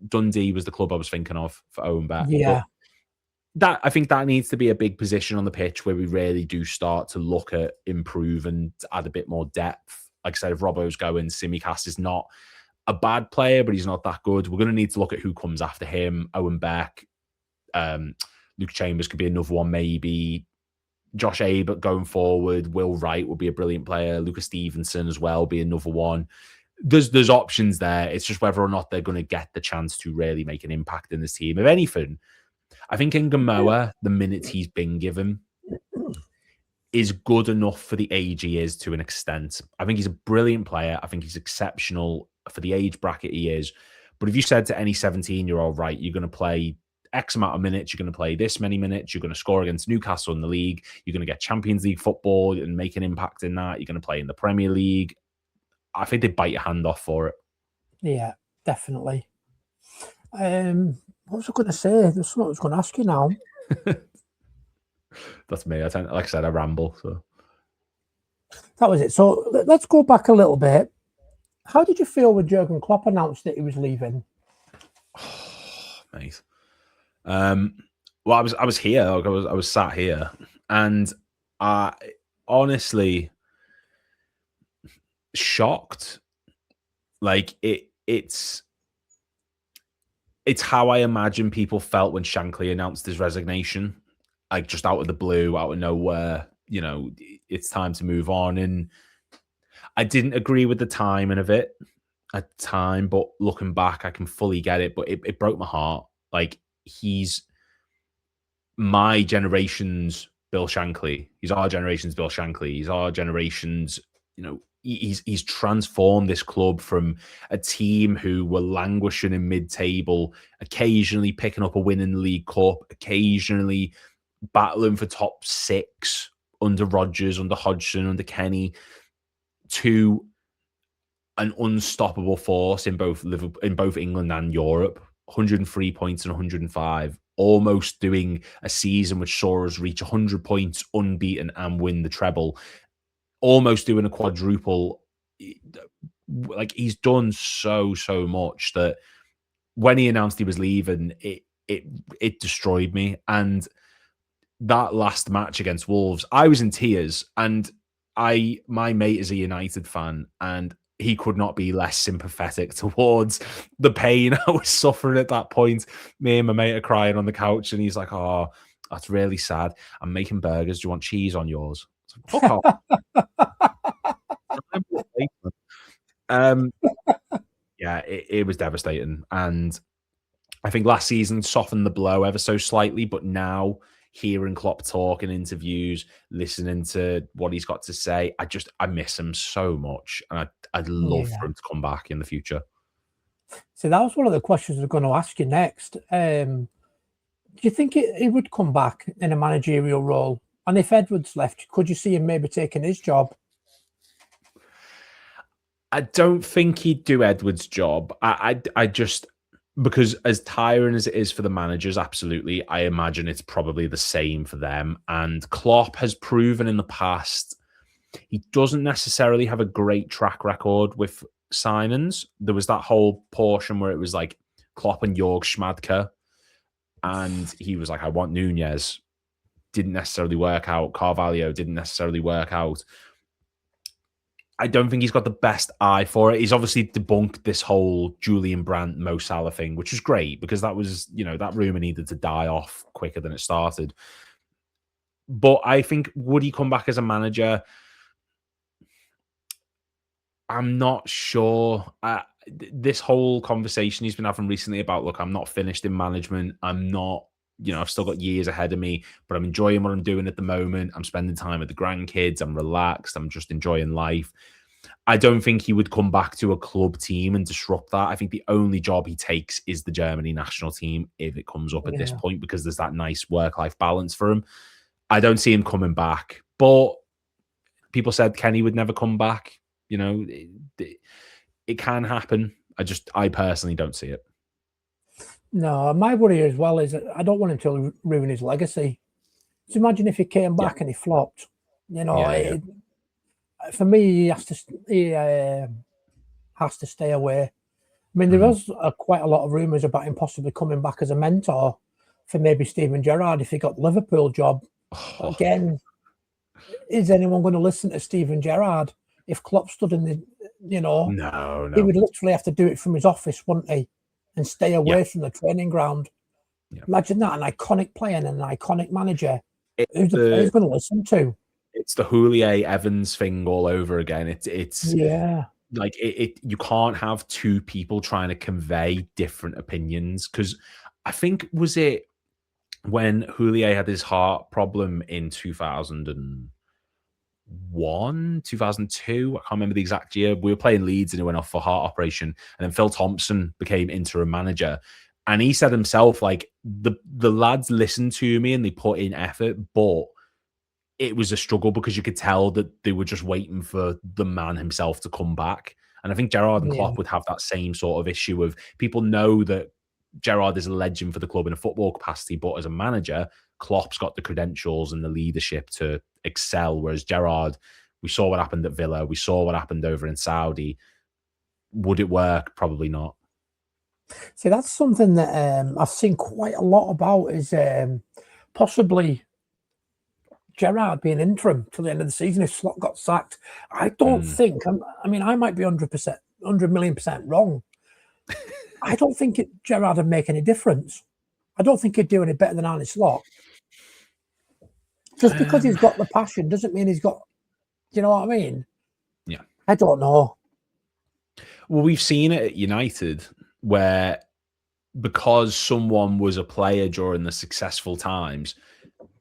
Dundee was the club I was thinking of for Owen Beck. Yeah. I think that needs to be a big position on the pitch where we really do start to look at improve and add a bit more depth. Like I said, if Robbo's going, Simicast is not a bad player, but he's not that good. We're going to need to look at who comes after him. Owen Beck, Luke Chambers could be another one, maybe. Josh Abott going forward. Will Wright would be a brilliant player. Lucas Stevenson as well be another one. There's options there. It's just whether or not they're going to get the chance to really make an impact in this team. If anything, I think Ngamoa, the minutes he's been given, is good enough for the age he is to an extent. I think he's a brilliant player. I think he's exceptional for the age bracket he is. But if you said to any 17-year-old, right, you're going to play X amount of minutes, you're going to play this many minutes, you're going to score against Newcastle in the league, you're going to get Champions League football and make an impact in that, you're going to play in the Premier League, I think they'd bite your hand off for it. Yeah, definitely. What was I going to say? There's something I was going to ask you now. That's me. Like I said, I ramble. So that was it. So let's go back a little bit. How did you feel when Jurgen Klopp announced that he was leaving? mate. Well, I was here. Like, I was sat here, and I honestly shocked. Like it's how I imagine people felt when Shankly announced his resignation, like just out of the blue, out of nowhere. You know, it's time to move on, and I didn't agree with the timing of it at the time, but looking back, I can fully get it. But it broke my heart. Like, he's my generation's Bill Shankly. He's our generation's Bill Shankly. He's our generation's, you know, he's transformed this club from a team who were languishing in mid-table, occasionally picking up a win in the League Cup, occasionally battling for top 6 under Rodgers, under Hodgson, under Kenny, to an unstoppable force in both England and Europe. 103 points and 105, almost doing a season which saw us reach 100 points unbeaten and win the treble, almost doing a quadruple. Like, he's done so much that when he announced he was leaving, it destroyed me. And that last match against Wolves, I was in tears, and my mate is a United fan, and he could not be less sympathetic towards the pain I was suffering at that point. Me and my mate are crying on the couch, and he's like, "Oh, that's really sad. I'm making burgers. Do you want cheese on yours?" Fuck off. Yeah, it was devastating. And I think last season softened the blow ever so slightly, but now hearing Klopp talk in interviews, listening to what he's got to say, I miss him so much, and I'd love for him to come back in the future. So that was one of the questions I was going to ask you next. Do you think he would come back in a managerial role? And if Edwards left, could you see him maybe taking his job? I don't think he'd do Edwards' job. I just, because as tiring as it is for the managers, absolutely, I imagine it's probably the same for them. And Klopp has proven in the past he doesn't necessarily have a great track record with signings. There was that whole portion where it was like Klopp and Jörg Schmadtke, and he was like, I want Nunez. Didn't necessarily work out. Carvalho didn't necessarily work out. I don't think he's got the best eye for it. He's obviously debunked this whole Julian Brandt, Mo Salah thing, which was great, because that was, you know, that rumor needed to die off quicker than it started. But I think, would he come back as a manager? I'm not sure. This whole conversation he's been having recently about, look, I'm not finished in management. I'm not, you know, I've still got years ahead of me, but I'm enjoying what I'm doing at the moment. I'm spending time with the grandkids. I'm relaxed. I'm just enjoying life. I don't think he would come back to a club team and disrupt that. I think the only job he takes is the Germany national team, if it comes up at this point, because there's that nice work-life balance for him. I don't see him coming back. But people said Kenny would never come back. You know, it can happen. I personally don't see it. No, my worry as well is that I don't want him to ruin his legacy. So imagine if he came back and he flopped. You know, for me, he has to stay away. I mean, there was quite a lot of rumours about him possibly coming back as a mentor for maybe Steven Gerrard if he got the Liverpool job. Again, is anyone going to listen to Steven Gerrard? If Klopp stood in the, you know, no, he would literally have to do it from his office, wouldn't he? And stay away from the training ground. Imagine that, an iconic player and an iconic manager. Who's going to listen to? It's the Houllier Evans thing all over again. It's like you can't have two people trying to convey different opinions, because I think, was it when Houllier had his heart problem in 2001, 2002? I can't remember the exact year. We were playing Leeds and he went off for heart operation, and then Phil Thompson became interim manager. And he said himself, like, the lads listened to me and they put in effort, but it was a struggle because you could tell that they were just waiting for the man himself to come back. And I think Gerrard and Klopp would have that same sort of issue of, people know that Gerrard is a legend for the club in a football capacity, but as a manager, Klopp's got the credentials and the leadership to excel. Whereas Gerrard, we saw what happened at Villa. We saw what happened over in Saudi. Would it work? Probably not. See, that's something that I've seen quite a lot about is possibly Gerrard being interim till the end of the season if Slot got sacked. I don't think, I mean, I might be 100%, 100 million percent wrong. I don't think Gerrard would make any difference. I don't think he'd do any better than Arne Slot. Just because he's got the passion doesn't mean he's got, do you know what I mean? Yeah. I don't know. Well, we've seen it at United where because someone was a player during the successful times,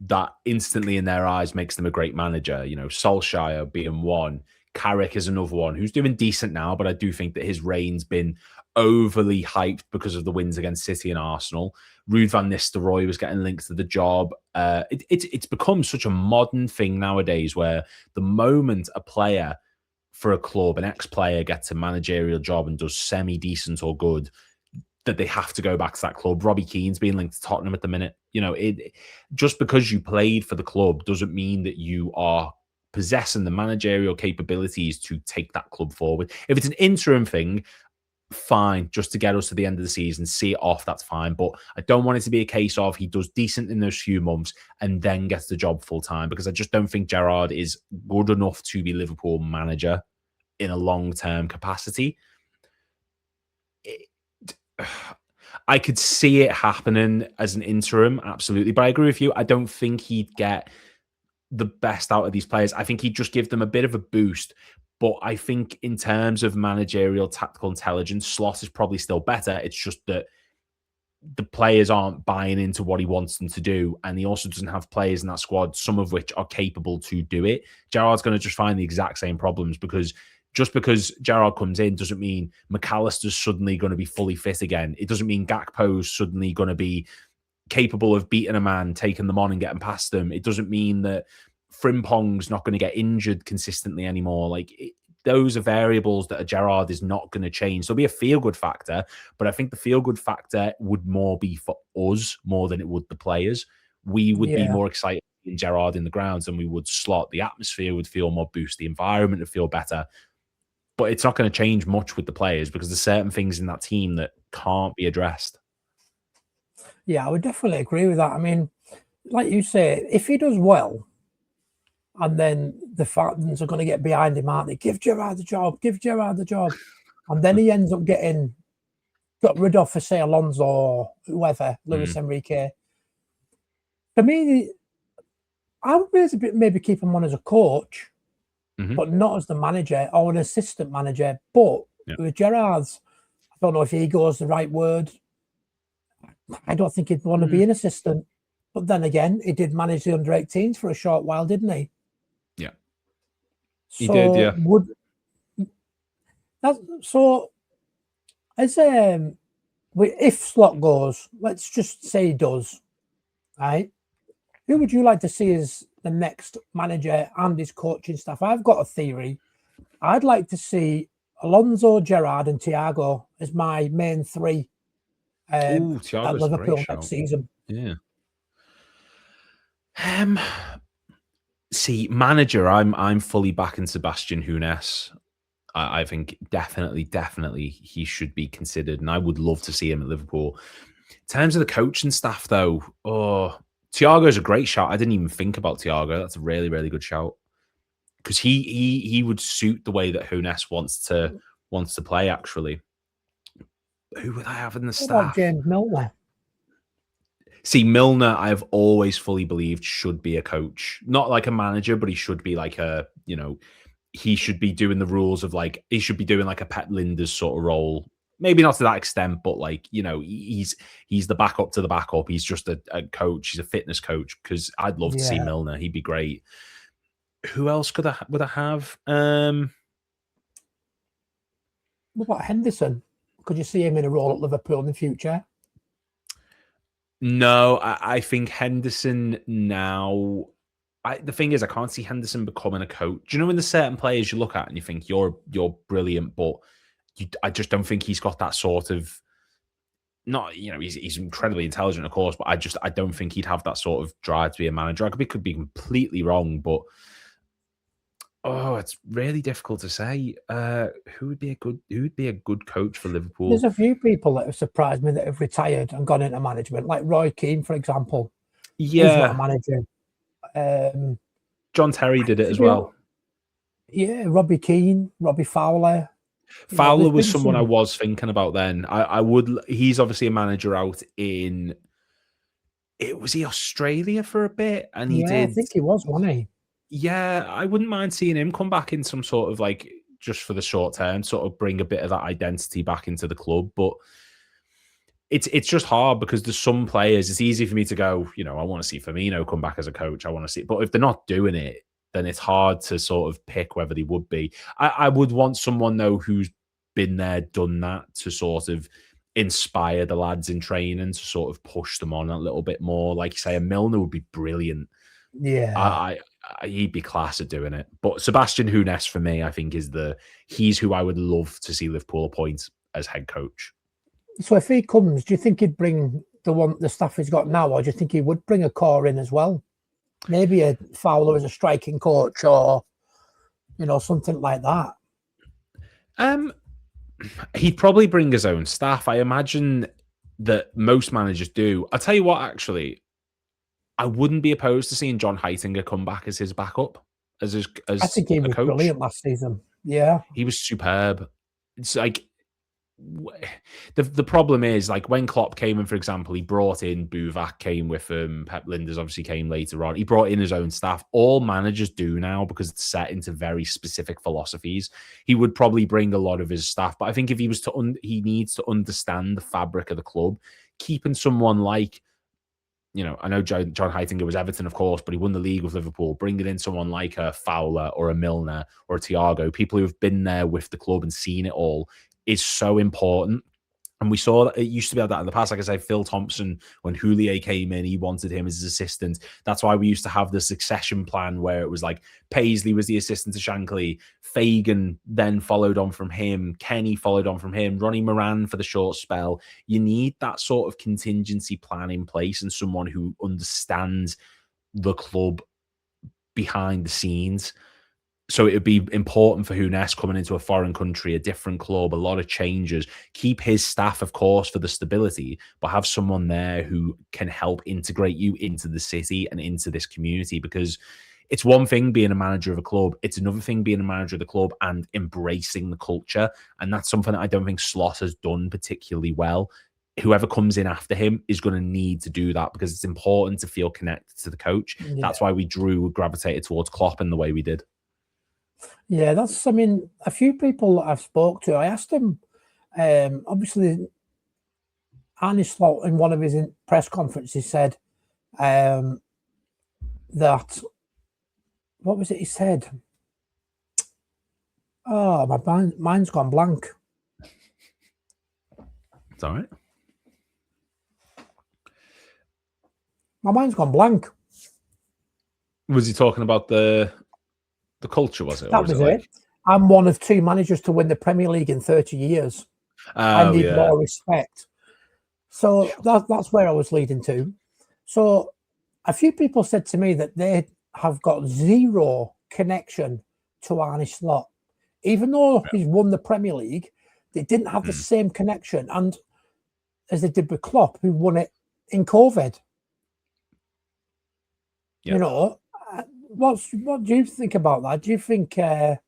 that instantly in their eyes makes them a great manager. You know, Solskjaer being one, Carrick is another one who's doing decent now, but I do think that his reign's been overly hyped because of the wins against City and Arsenal. Ruud van Nistelrooy was getting linked to the job. It's become such a modern thing nowadays where the moment a player for a club, an ex-player gets a managerial job and does semi-decent or good, that they have to go back to that club. Robbie Keane's being linked to Tottenham at the minute. You know, just because you played for the club doesn't mean that you are possessing the managerial capabilities to take that club forward. If it's an interim thing, fine, just to get us to the end of the season, see it off, that's fine. But I don't want it to be a case of he does decent in those few months and then gets the job full time, because I just don't think Gerrard is good enough to be Liverpool manager in a long-term capacity. I could see it happening as an interim, absolutely. But I agree with you. I don't think he'd get the best out of these players. I think he'd just give them a bit of a boost. But I think in terms of managerial tactical intelligence, Slot is probably still better. It's just that the players aren't buying into what he wants them to do. And he also doesn't have players in that squad, some of which are capable to do it. Gerrard's going to just find the exact same problems, because just because Gerrard comes in doesn't mean McAllister's suddenly going to be fully fit again. It doesn't mean Gakpo's suddenly going to be capable of beating a man, taking them on and getting past them. It doesn't mean that Frimpong's not going to get injured consistently anymore. Those are variables that a Gerrard is not going to change. There'll be a feel-good factor, but I think the feel-good factor would more be for us more than it would the players. We would be more excited in Gerrard in the grounds than we would Slot. The atmosphere would feel more boost. The environment would feel better. But it's not going to change much with the players because there's certain things in that team that can't be addressed. Yeah, I would definitely agree with that. I mean, like you say, if he does well, and then the fans are going to get behind him, aren't they? Give Gerrard the job, give Gerrard the job. And then he ends up getting got rid of for, say, Alonso or whoever, Luis Enrique. For me, I would maybe keep him on as a coach, but not as the manager or an assistant manager. But with Gerrard's, I don't know if ego is the right word. I don't think he'd want to be an assistant. But then again, he did manage the under-18s for a short while, didn't he? Yeah. He did, yeah. If Slot goes, let's just say he does, right? Who would you like to see as the next manager and his coaching staff? I've got a theory. I'd like to see Alonso, Gerrard, and Thiago as my main three at Liverpool next season. Yeah. See, manager, I'm fully backing Sebastian Hunes. I think definitely he should be considered, and I would love to see him at Liverpool. In terms of the coaching staff, though, Thiago's a great shout. I didn't even think about Thiago. That's a really, really good shout, because he would suit the way that Hunes wants to play. Actually, who would I have in the staff? What about James Milner? See, Milner, I've always fully believed should be a coach, not like a manager, but he should be like he should be doing the rules of he should be doing like a Pep Linders sort of role. Maybe not to that extent, but he's the backup to the backup. He's just a coach. He's a fitness coach, because I'd love to see Milner. He'd be great. Who else would I have? What about Henderson? Could you see him in a role at Liverpool in the future? No, I think Henderson now. The thing is, I can't see Henderson becoming a coach. Do you know when there's certain players you look at and you think you're brilliant, but I just don't think he's got that sort of. Not, he's incredibly intelligent, of course, but I don't think he'd have that sort of drive to be a manager. I could be completely wrong, but Oh, it's really difficult to say. Who would be a good coach for Liverpool? There's a few people that have surprised me that have retired and gone into management, like Roy Keane, for example. He's not a manager. John Terry did it as well. Yeah, Robbie Keane, Robbie Fowler. Fowler was someone I was thinking about then. He's obviously a manager out in, was he Australia for a bit? And he did. I think he was, wasn't he? Yeah, I wouldn't mind seeing him come back in some sort of like, just for the short term, sort of bring a bit of that identity back into the club. But it's just hard because there's some players, it's easy for me to go, I want to see Firmino come back as a coach. I want to see, but if they're not doing it, then it's hard to sort of pick whether they would be. I would want someone, though, who's been there, done that, to sort of inspire the lads in training, to sort of push them on a little bit more. Like you say, a Milner would be brilliant. Yeah. He'd be class at doing it. But Sebastian Hoeneß, for me, I think he's who I would love to see Liverpool appoint as head coach. So if he comes, do you think he'd bring the staff he's got now, or do you think he would bring a core in as well? Maybe a Fowler as a striking coach, or something like that. He'd probably bring his own staff. I imagine that most managers do. I'll tell you what, actually, I wouldn't be opposed to seeing John Heitinger come back as his backup, as I think he was brilliant last season. Yeah, he was superb. It's like, the problem is, like, when Klopp came in, for example, he brought in Buvac, came with him. Pep Linders obviously came later on. He brought in his own staff. All managers do now because it's set into very specific philosophies. He would probably bring a lot of his staff, but I think if he was he needs to understand the fabric of the club. Keeping someone like, I know John Heitinger was Everton, of course, but he won the league with Liverpool. Bringing in someone like a Fowler or a Milner or a Thiago, people who have been there with the club and seen it all, is so important. And we saw that it used to be like that in the past. Like I say, Phil Thompson, when Houllier came in, he wanted him as his assistant. That's why we used to have the succession plan where it was like Paisley was the assistant to Shankly, Fagan then followed on from him, Kenny followed on from him, Ronnie Moran for the short spell. You need that sort of contingency plan in place and someone who understands the club behind the scenes. So it would be important for Hoeneß coming into a foreign country, a different club, a lot of changes. Keep his staff, of course, for the stability, but have someone there who can help integrate you into the city and into this community. Because it's one thing being a manager of a club. It's another thing being a manager of the club and embracing the culture. And that's something that I don't think Slot has done particularly well. Whoever comes in after him is going to need to do that because it's important to feel connected to the coach. Yeah. That's why we gravitated towards Klopp in the way we did. Yeah, a few people that I've spoke to, I asked them, obviously, Arne Slot in one of his press conferences said that, what was it he said? Oh, my mind's gone blank. It's all right. My mind's gone blank. Was he talking about the culture, was it? That was it. I'm one of 2 managers to win the Premier League in 30 years. I need more respect. So that's where I was leading to. So a few people said to me that they have got zero connection to Arne Slot. Even though he's won the Premier League, they didn't have the same connection and as they did with Klopp, who won it in COVID. Yep. What do you think about that? Do you think that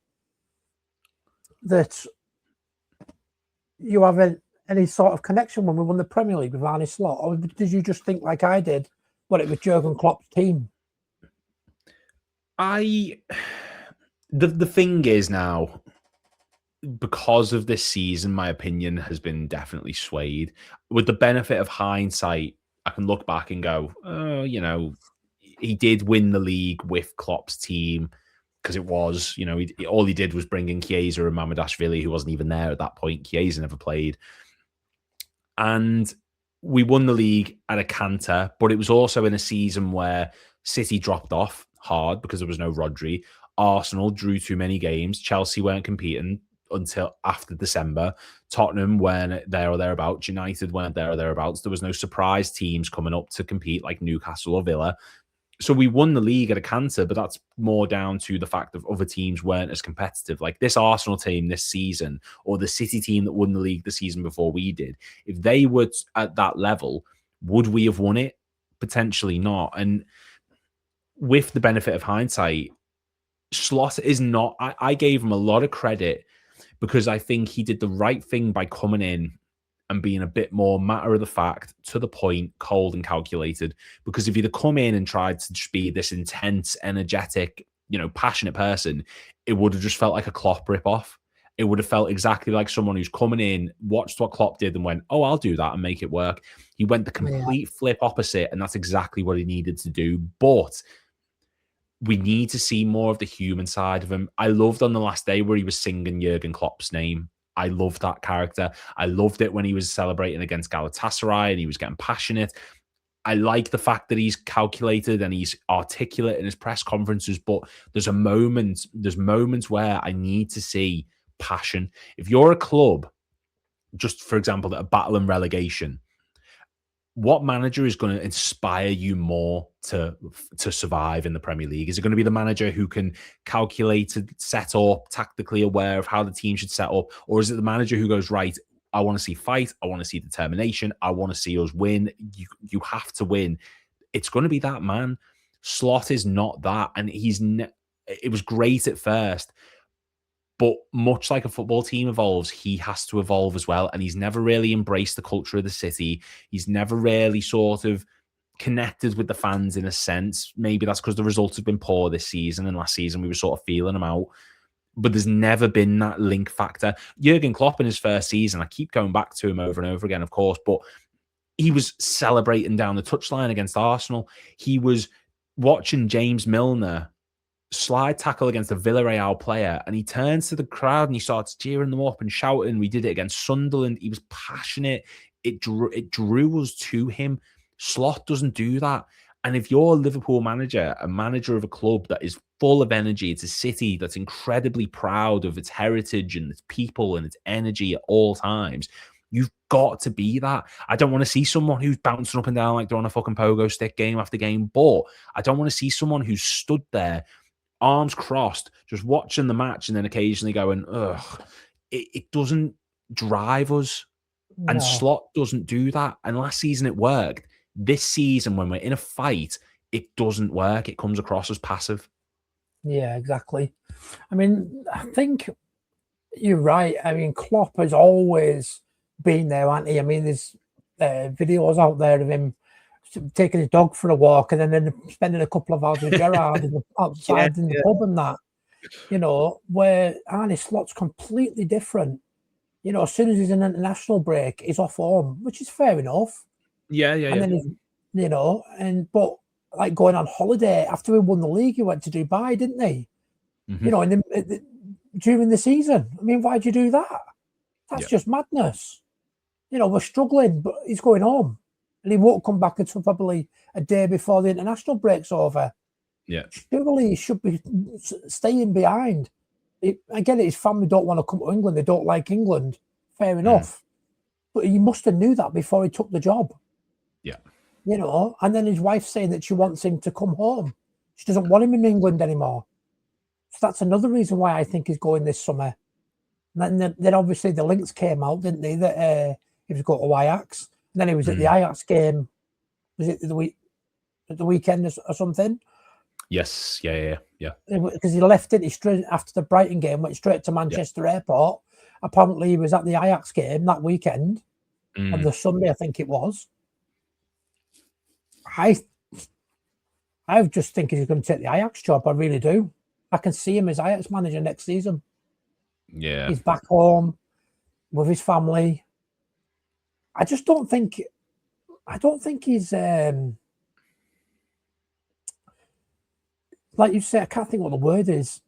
you have any sort of connection when we won the Premier League with Arne Slot, or did you just think like I did, what it was Jurgen Klopp's team? The thing is now, because of this season, my opinion has been definitely swayed. With the benefit of hindsight, I can look back and go, oh, he did win the league with Klopp's team because it was, all he did was bring in Chiesa and Mamardashvili, who wasn't even there at that point. Chiesa never played. And we won the league at a canter, but it was also in a season where City dropped off hard because there was no Rodri. Arsenal drew too many games. Chelsea weren't competing until after December. Tottenham weren't there or thereabouts. United weren't there or thereabouts. There was no surprise teams coming up to compete like Newcastle or Villa. So we won the league at a canter, but that's more down to the fact that other teams weren't as competitive. Like this Arsenal team this season, or the City team that won the league the season before we did, if they were at that level, would we have won it? Potentially not. And with the benefit of hindsight, Slot is not. I gave him a lot of credit because I think he did the right thing by coming in and being a bit more matter of the fact, to the point, cold and calculated. Because if he'd have come in and tried to just be this intense, energetic, passionate person, it would have just felt like a Klopp ripoff. It would have felt exactly like someone who's coming in, watched what Klopp did and went, oh, I'll do that and make it work. He went the complete flip opposite, and that's exactly what he needed to do. But we need to see more of the human side of him. I loved on the last day where he was singing Jurgen Klopp's name. I loved that character. I loved it when he was celebrating against Galatasaray and he was getting passionate. I like the fact that he's calculated and he's articulate in his press conferences, but there's moments where I need to see passion. If you're a club, just for example, that are battling relegation, what manager is going to inspire you more to survive in the Premier League? Is it going to be the manager who can calculate, set up, tactically aware of how the team should set up? Or is it the manager who goes, right, I want to see fight, I want to see determination, I want to see us win, you have to win? It's going to be that man. Slot is not that, and it was great at first, but much like a football team evolves, he has to evolve as well. And he's never really embraced the culture of the city. He's never really sort of connected with the fans in a sense. Maybe that's because the results have been poor this season, and last season we were sort of feeling him out. But there's never been that link factor. Jurgen Klopp in his first season, I keep going back to him over and over again, of course, but he was celebrating down the touchline against Arsenal. He was watching James Milner slide tackle against a Villarreal player, and he turns to the crowd and he starts cheering them up and shouting. We did it against Sunderland. He was passionate. It drew us to him. Slot doesn't do that. And if you're a Liverpool manager, a manager of a club that is full of energy, it's a city that's incredibly proud of its heritage and its people and its energy at all times, you've got to be that. I don't want to see someone who's bouncing up and down like they're on a fucking pogo stick game after game, but I don't want to see someone who's stood there arms crossed, just watching the match and then occasionally going, ugh. It doesn't drive us. No. And Slot doesn't do that. And last season it worked. This season, when we're in a fight, it doesn't work. It comes across as passive. Yeah, exactly. I mean, I think you're right. I mean, Klopp has always been there, hasn't he? I mean, there's videos out there of him taking his dog for a walk and then spending a couple of hours with Gerrard outside in the pub and that, where Arne Slot's completely different. As soon as he's in an international break, he's off home, which is fair enough. And then but like going on holiday after we won the league, he went to Dubai, didn't he? Mm-hmm. During the season. I mean, why'd you do that? That's just madness. We're struggling, but he's going home. And he won't come back until probably a day before the international break's over. Yeah. Surely he should be staying behind. I get it, his family don't want to come to England. They don't like England. Fair enough. But he must have knew that before he took the job. Yeah. And then his wife's saying that she wants him to come home. She doesn't want him in England anymore. So that's another reason why I think he's going this summer. And then obviously the links came out, didn't they, that he was going to Ajax. And then he was at the Ajax game. Was it the weekend or something? Yes, yeah. Because he left it straight after the Brighton game, went straight to Manchester Airport. Apparently, he was at the Ajax game that weekend on the Sunday, I think it was. I just think he's going to take the Ajax job. I really do. I can see him as Ajax manager next season. Yeah, he's back home with his family. I don't think he's like you say, I can't think what the word is,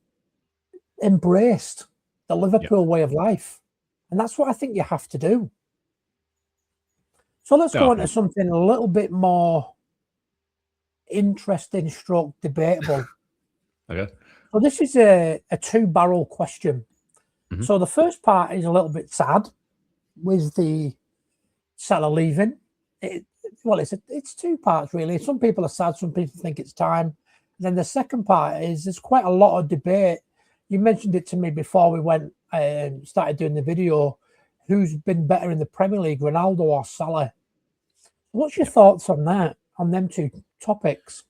embraced the Liverpool way of life. And that's what I think you have to do. So let's go into something a little bit more interesting stroke debatable. Okay. So this is a two-barrel question. Mm-hmm. So the first part is a little bit sad with the Salah leaving. it's two parts really. Some people are sad, some people think it's time. And then the second part is there's quite a lot of debate. You mentioned it to me before we went started doing the video. Who's been better in the Premier League, Ronaldo or Salah? What's your thoughts on that, on them two topics?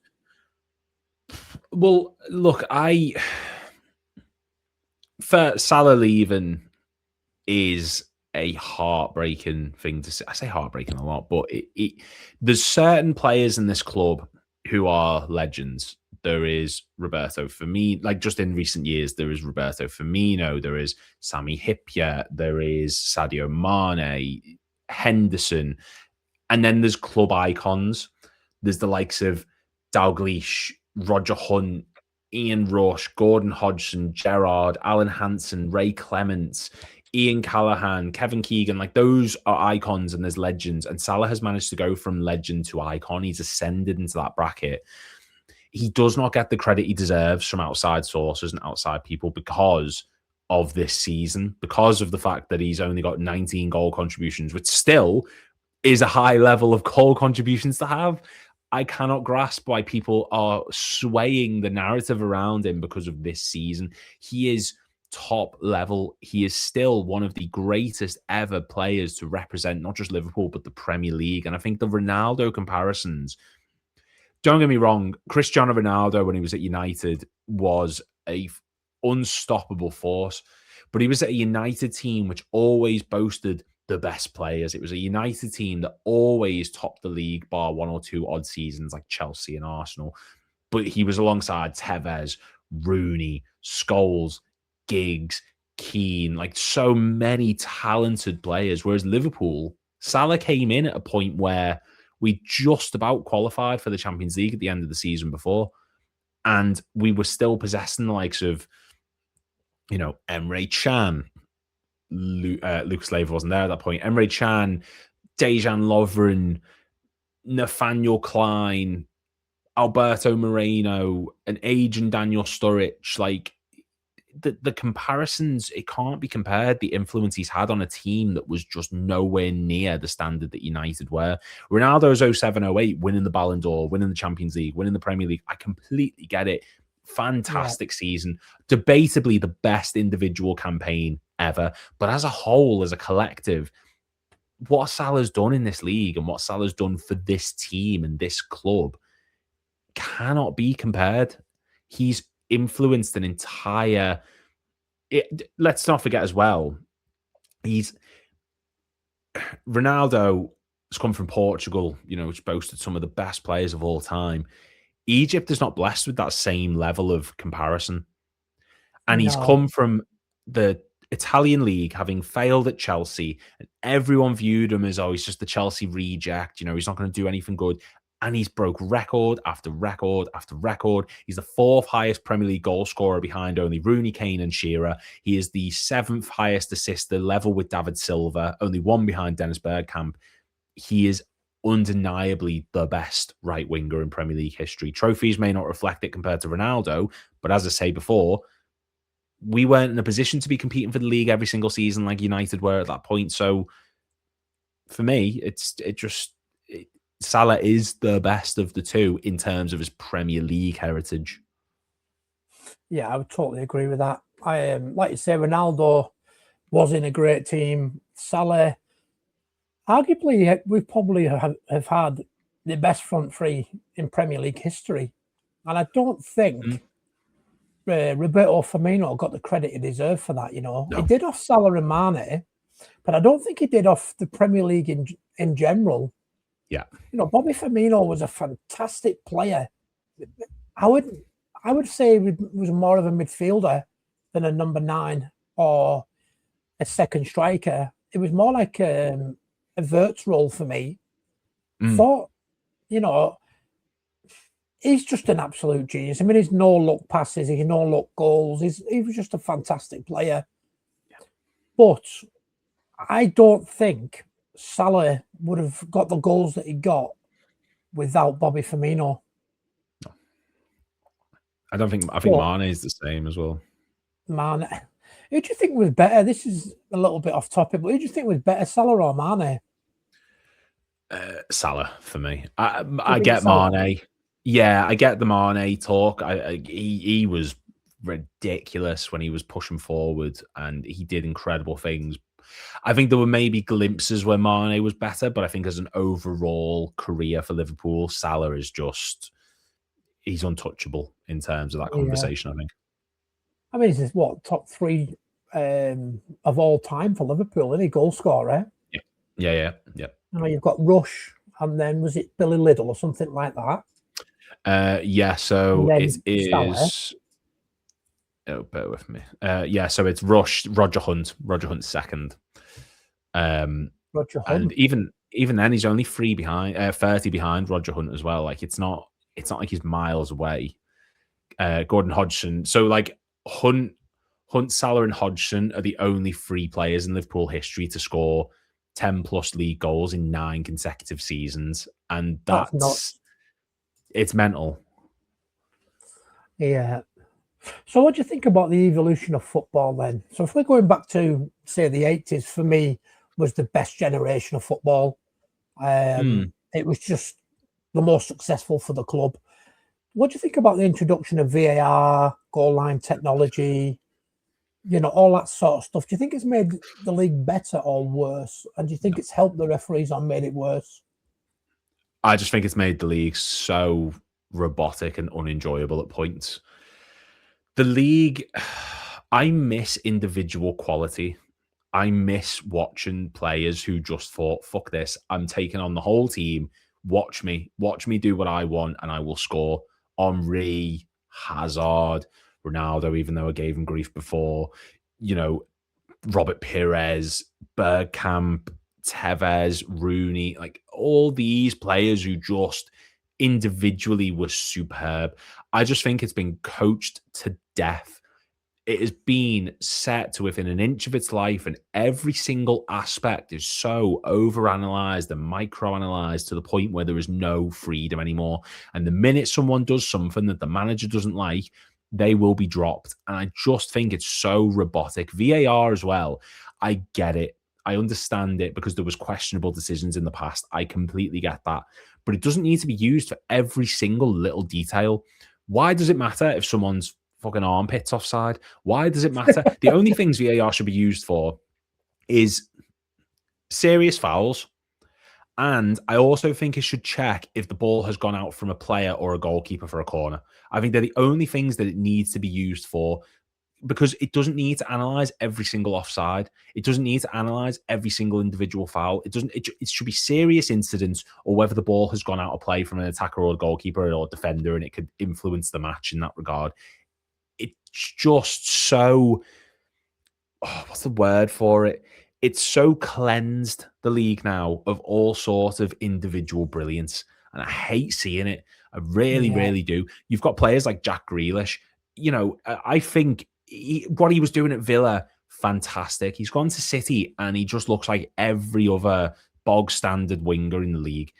Well, look, for Salah leaving is a heartbreaking thing to say. I say heartbreaking a lot, but there's certain players in this club who are legends. There is Roberto Firmino, like just in recent years, there is Roberto Firmino, there is Sami Hyypiä, there is Sadio Mane, Henderson, and then there's club icons. There's the likes of Dalglish, Roger Hunt, Ian Rush, Gordon Hodgson, Gerrard, Alan Hansen, Ray Clements, Ian Callaghan, Kevin Keegan. Like, those are icons and there's legends. And Salah has managed to go from legend to icon. He's ascended into that bracket. He does not get the credit he deserves from outside sources and outside people because of this season, because of the fact that he's only got 19 goal contributions, which still is a high level of goal contributions to have. I cannot grasp why people are swaying the narrative around him because of this season. He is top level. He is still one of the greatest ever players to represent not just Liverpool, but the Premier League. And I think the Ronaldo comparisons, don't get me wrong, Cristiano Ronaldo, when he was at United, was a unstoppable force. But he was at a United team which always boasted the best players. It was a United team that always topped the league, bar one or two odd seasons like Chelsea and Arsenal. But he was alongside Tevez, Rooney, Scholes, Giggs, Keane, like so many talented players. Whereas Liverpool, Salah came in at a point where we just about qualified for the Champions League at the end of the season before. And we were still possessing the likes of, you know, Emre Can. Lucas Leiva wasn't there at that point. Emre Can, Dejan Lovren, Nathaniel Klein, Alberto Moreno, an aging Daniel Sturridge. Like, the comparisons, it can't be compared. The influence he's had on a team that was just nowhere near the standard that United were. Ronaldo's 07-08, winning the Ballon d'Or, winning the Champions League, winning the Premier League. I completely get it. Fantastic season. Debatably the best individual campaign ever. But as a whole, as a collective, what Salah's done in this league and what Salah's done for this team and this club cannot be compared. He's influenced an entire... let's not forget as well, Ronaldo has come from Portugal, you know, which boasted some of the best players of all time. Egypt is not blessed with that same level of comparison. And he's come from the Italian league, having failed at Chelsea, and everyone viewed him as, oh, he's just the Chelsea reject, you know, he's not going to do anything good. And he's broke record after record after record. He's the 4th highest Premier League goal scorer behind only Rooney, Kane and Shearer. He is the 7th highest assister, level with David Silva, only 1 behind Dennis Bergkamp. He is undeniably the best right winger in Premier League history. Trophies may not reflect it compared to Ronaldo, but as I say before, we weren't in a position to be competing for the league every single season like United were at that point. So for me, Salah is the best of the two in terms of his Premier League heritage. Yeah, I would totally agree with that. Like you say, Ronaldo was in a great team. Salah, arguably, we probably have had the best front three in Premier League history. And I don't think Roberto Firmino got the credit he deserved for that, you know. No. He did off Salah and Mane, but I don't think he did off the Premier League in general. Yeah. You know, Bobby Firmino was a fantastic player. I would say he was more of a midfielder than a number 9 or a second striker. It was more like a Verts role for me. Thought, you know, he's just an absolute genius. I mean, his no-look passes, his no-look goals. He was just a fantastic player. Yeah. But I don't think Salah would have got the goals that he got without Bobby Firmino. No. I think Mane is the same as well. Mane. Who do you think was better? This is a little bit off topic, but who do you think was better, Salah or Mane? Salah for me. I think get it's Salah? Mane. Yeah, I get the Mane talk. He was ridiculous when he was pushing forward, and he did incredible things. I think there were maybe glimpses where Mane was better, but I think as an overall career for Liverpool, Salah is just he's untouchable in terms of that conversation. I think. I mean, he's what, top 3 of all time for Liverpool, isn't he? Goal scorer. Yeah. You know, you've got Rush, and then was it Billy Liddell or something like that? Yeah, so it Salah. is. Oh, bear with me. Yeah, so it's Roger Hunt's second. Roger Hunt. And even then, he's only 30 behind Roger Hunt as well. Like it's not like he's miles away. Gordon Hodgson. So like Hunt, Salah, and Hodgson are the only 3 players in Liverpool history to score 10+ league goals in 9 consecutive seasons, and that's it's mental. Yeah. So what do you think about the evolution of football then? So if we're going back to, say, the 80s, for me, was the best generation of football. It was just the most successful for the club. What do you think about the introduction of VAR, goal line technology, you know, all that sort of stuff? Do you think it's made the league better or worse? And do you think it's helped the referees or made it worse? I just think it's made the league so robotic and unenjoyable at points. The league, I miss individual quality. I miss watching players who just thought, fuck this, I'm taking on the whole team. Watch me do what I want and I will score. Henry, Hazard, Ronaldo, even though I gave him grief before, you know, Robert Pires, Bergkamp, Tevez, Rooney, like all these players who just individually were superb. I just think it's been coached to death. It has been set to within an inch of its life, and every single aspect is so overanalyzed and microanalyzed to the point where there is no freedom anymore. And the minute someone does something that the manager doesn't like, they will be dropped. And I just think it's so robotic. VAR as well. I get it. I understand it because there was questionable decisions in the past. I completely get that. But it doesn't need to be used for every single little detail. Why does it matter if someone's fucking armpits offside? Why does it matter? The only things VAR should be used for is serious fouls. And I also think it should check if the ball has gone out from a player or a goalkeeper for a corner. I think they're the only things that it needs to be used for, because it doesn't need to analyze every single offside. It doesn't need to analyze every single individual foul. It should be serious incidents, or whether the ball has gone out of play from an attacker or a goalkeeper or a defender, and it could influence the match in that regard. It's just so, what's the word for it? It's so cleansed, the league now, of all sorts of individual brilliance. And I hate seeing it. I really do. You've got players like Jack Grealish. You know, I think what he was doing at Villa, fantastic. He's gone to City and he just looks like every other bog standard winger in the league.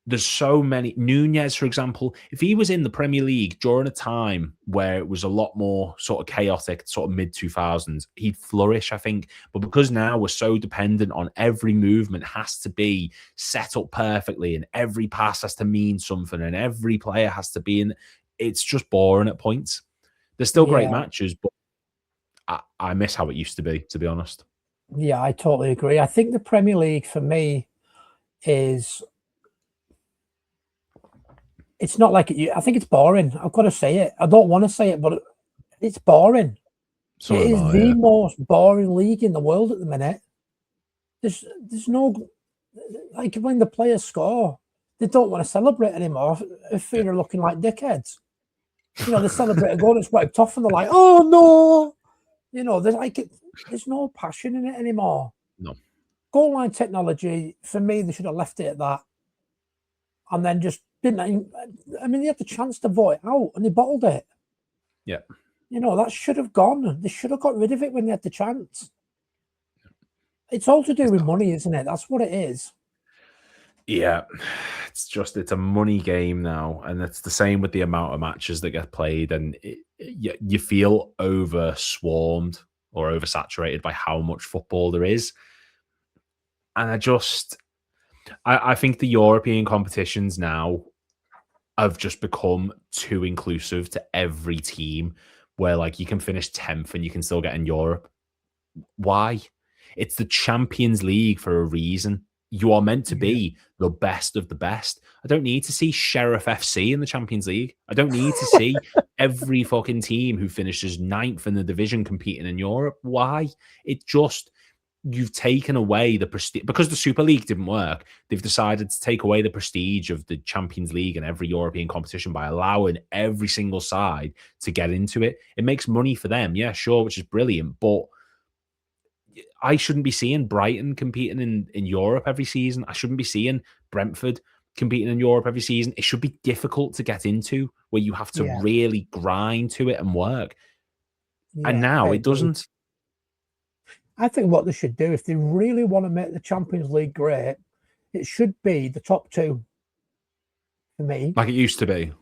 There's so many. Nunez, for example, if he was in the Premier League during a time where it was a lot more sort of chaotic, sort of mid-2000s, he'd flourish, I think. But because now we're so dependent on every movement has to be set up perfectly and every pass has to mean something and every player has to be in, it's just boring at points. There's still great matches, but I miss how it used to be honest. Yeah, I totally agree. I think the Premier League for me is... It's not like it. I think it's boring. I've got to say it. I don't want to say it, but it's boring. It is the most boring league in the world at the minute. There's no, like, when the players score, they don't want to celebrate anymore if they're looking like dickheads. You know, they celebrate a goal that's wiped off and they're like, oh no. You know, they're like, there's no passion in it anymore. No. Goal line technology, for me, they should have left it at that. And then just didn't. I mean, they had the chance to vote it out and they bottled it. Yeah. You know, that should have gone. They should have got rid of it when they had the chance. It's all to do with money, isn't it? That's what it is. Yeah. It's a money game now. And it's the same with the amount of matches that get played. And you feel over swarmed or oversaturated by how much football there is. And I think the European competitions now have just become too inclusive to every team, where like you can finish 10th and you can still get in Europe. Why? It's the Champions League for a reason. You are meant to be the best of the best. I don't need to see Sheriff FC in the Champions League. I don't need to see every fucking team who finishes 9th in the division competing in Europe. Why? It just, you've taken away the prestige. Because the Super League didn't work, they've decided to take away the prestige of the Champions League and every European competition by allowing every single side to get into it. It makes money for them, yeah, sure, which is brilliant, but I shouldn't be seeing Brighton competing in Europe every season. I shouldn't be seeing Brentford competing in Europe every season. It should be difficult to get into, where you have to really grind to it and work. And now it doesn't. I think what they should do, if they really want to make the Champions League great, it should be the top two for me. Like it used to be.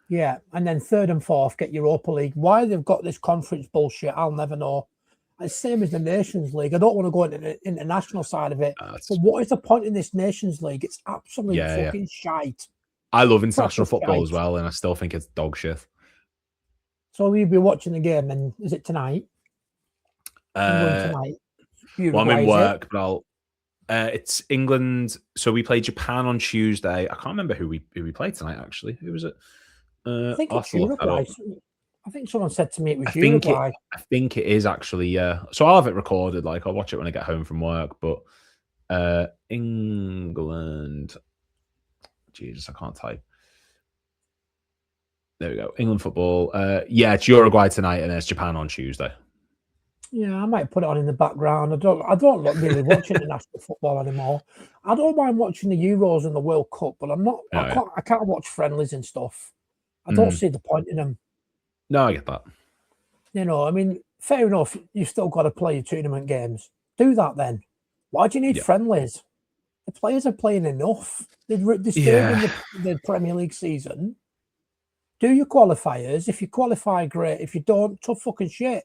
Yeah, and then third and fourth get Europa League. Why they've got this conference bullshit, I'll never know. It's the same as the Nations League. I don't want to go into the international side of it. But what is the point in this Nations League? It's absolutely fucking shite. I love international football as well, and I still think it's dog shit. So you'll be watching the game, and is it tonight? Tonight? Well, I'm in work, but it's England. So we play Japan on Tuesday. I can't remember who we played tonight, actually. Who was it? I think it's Uruguay. I think someone said to me it was Uruguay. I think it is actually, yeah. So I'll have it recorded. Like I'll watch it when I get home from work. But England, Jesus, I can't type. There we go. England football. Yeah, it's Uruguay tonight, and it's Japan on Tuesday. Yeah, I might put it on in the background. I don't really watch international football anymore. I don't mind watching the Euros and the World Cup, but I'm not. I can't watch friendlies and stuff. I don't see the point in them. No, I get that. You know, I mean, fair enough. You've still got to play your tournament games. Do that then. Why do you need friendlies? The players are playing enough. They're still in the Premier League season. Do your qualifiers. If you qualify, great. If you don't, tough fucking shit.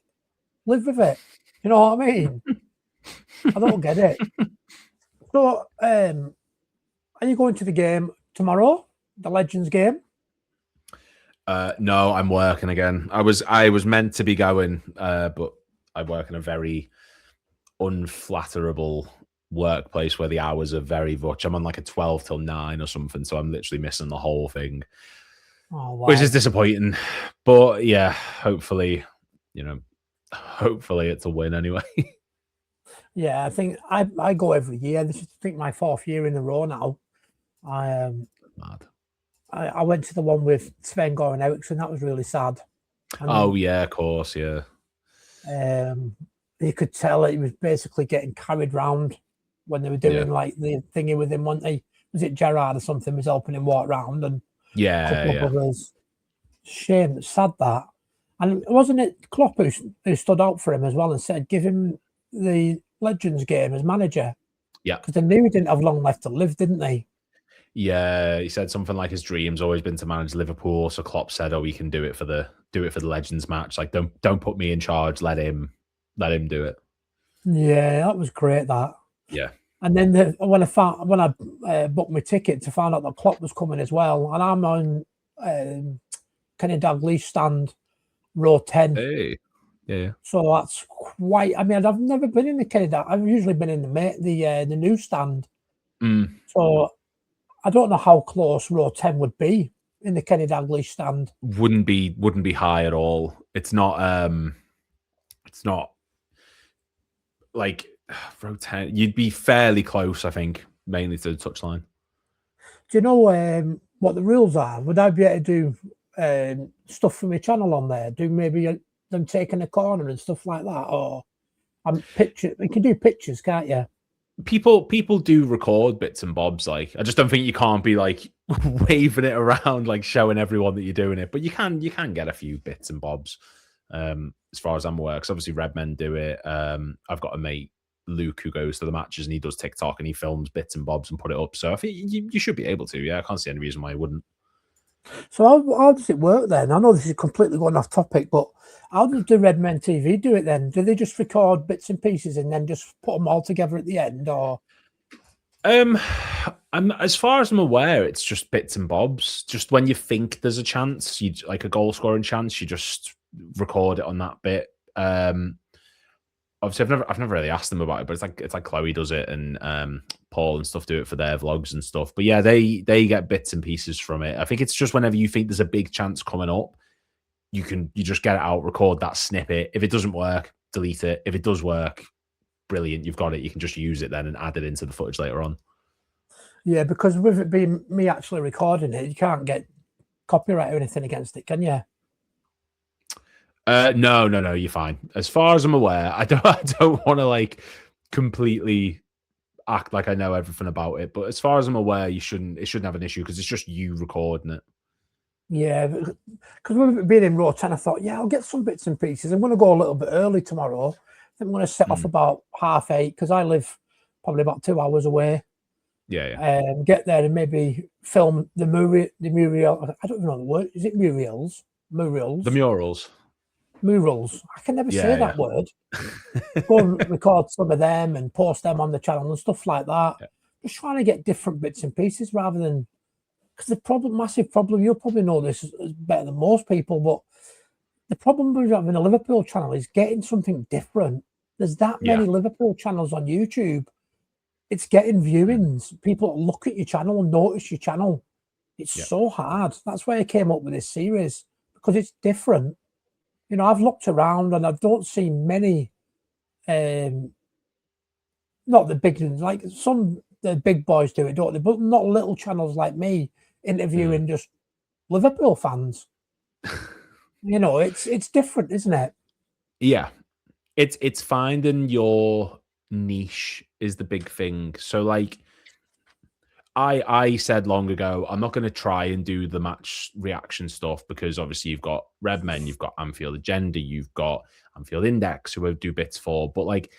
Live with it. You know what I mean? I don't get it. So, are you going to the game tomorrow? The Legends game? No, I'm working again. I was meant to be going, but I work in a very unflatterable workplace where the hours are very much. I'm on like a 12 till 9 or something, so I'm literally missing the whole thing, which is disappointing. But yeah, hopefully it's a win anyway. Yeah, I think I go every year. This is, I think, my 4th year in a row now. Mad. I went to the one with Sven Goran Eriksson. That was really sad. Yeah, of course, yeah. You could tell he was basically getting carried round when they were doing like the thingy with him, weren't they? Was it Gerrard or something was helping him walk round, and a couple of others. Shame, sad that. And wasn't it Klopp who stood out for him as well and said, give him the Legends game as manager? Yeah. Because they knew he didn't have long left to live, didn't they? Yeah, he said something like his dream's always been to manage Liverpool. So Klopp said, "Oh, we can do it for the Legends match. Like, don't put me in charge. Let him do it." Yeah, that was great. That. Yeah. And then when I booked my ticket to find out that Klopp was coming as well, and I'm on Kenny Dalglish stand, row 10. Hey. Yeah. So that's quite. I mean, I've never been in the Kenny Dalglish. I've usually been in the newsstand. So I don't know how close row 10 would be in the Kenny Dalglish stand. Wouldn't be high at all. It's not like row 10. You'd be fairly close, I think, mainly to the touchline. Do you know what the rules are? Would I be able to do stuff for my channel on there? Do maybe them taking a corner and stuff like that? Or you can do pictures, can't you? People do record bits and bobs. Like, I just don't think you can't be like waving it around, like showing everyone that you're doing it. But you can get a few bits and bobs, as far as I'm aware. Because obviously Red Men do it. I've got a mate, Luke, who goes to the matches and he does TikTok and he films bits and bobs and put it up. So I think you should be able to. Yeah, I can't see any reason why you wouldn't. So how does it work then? I know this is completely going off topic, but how does the Red Men TV do it then? Do they just record bits and pieces and then just put them all together at the end, or? As far as I'm aware, it's just bits and bobs. Just when you think there's a chance, you like a goal scoring chance, you just record it on that bit. Obviously, I've never really asked them about it, but it's like Chloe does it, and Paul and stuff do it for their vlogs and stuff. But yeah, they get bits and pieces from it. I think it's just whenever you think there's a big chance coming up, you just get it out, record that snippet. If it doesn't work, delete it. If it does work, brilliant, you've got it. You can just use it then and add it into the footage later on. Yeah, because with it being me actually recording it, you can't get copyright or anything against it, can you? No, you're fine. As far as I'm aware, I don't want to like completely act like I know everything about it, but as far as I'm aware, it shouldn't have an issue because it's just you recording it. Yeah, because with it being in row 10, I thought, yeah, I'll get some bits and pieces. I'm going to go a little bit early tomorrow. I think I'm going to set off about 8:30 because I live probably about 2 hours away. Yeah. Get there and maybe film the Muriel. I don't even know the word. Is it Muriels? Muriels. The murals. Murals. I can never say that word. Go and record some of them and post them on the channel and stuff like that. Yeah. Just trying to get different bits and pieces rather than, because the massive problem, you'll probably know this is better than most people, but the problem with having a Liverpool channel is getting something different. There's that many Liverpool channels on YouTube. It's getting viewings. People look at your channel and notice your channel. It's so hard. That's why I came up with this series, because it's different. You know, I've looked around and I don't see many, not the big, like some the big boys do it, don't they? But not little channels like me interviewing just Liverpool fans. You know, it's different, isn't it? Yeah, it's finding your niche is the big thing. So like I said long ago, I'm not going to try and do the match reaction stuff because obviously you've got Redmen, you've got Anfield Agenda, you've got Anfield Index, who I do bits for. But like,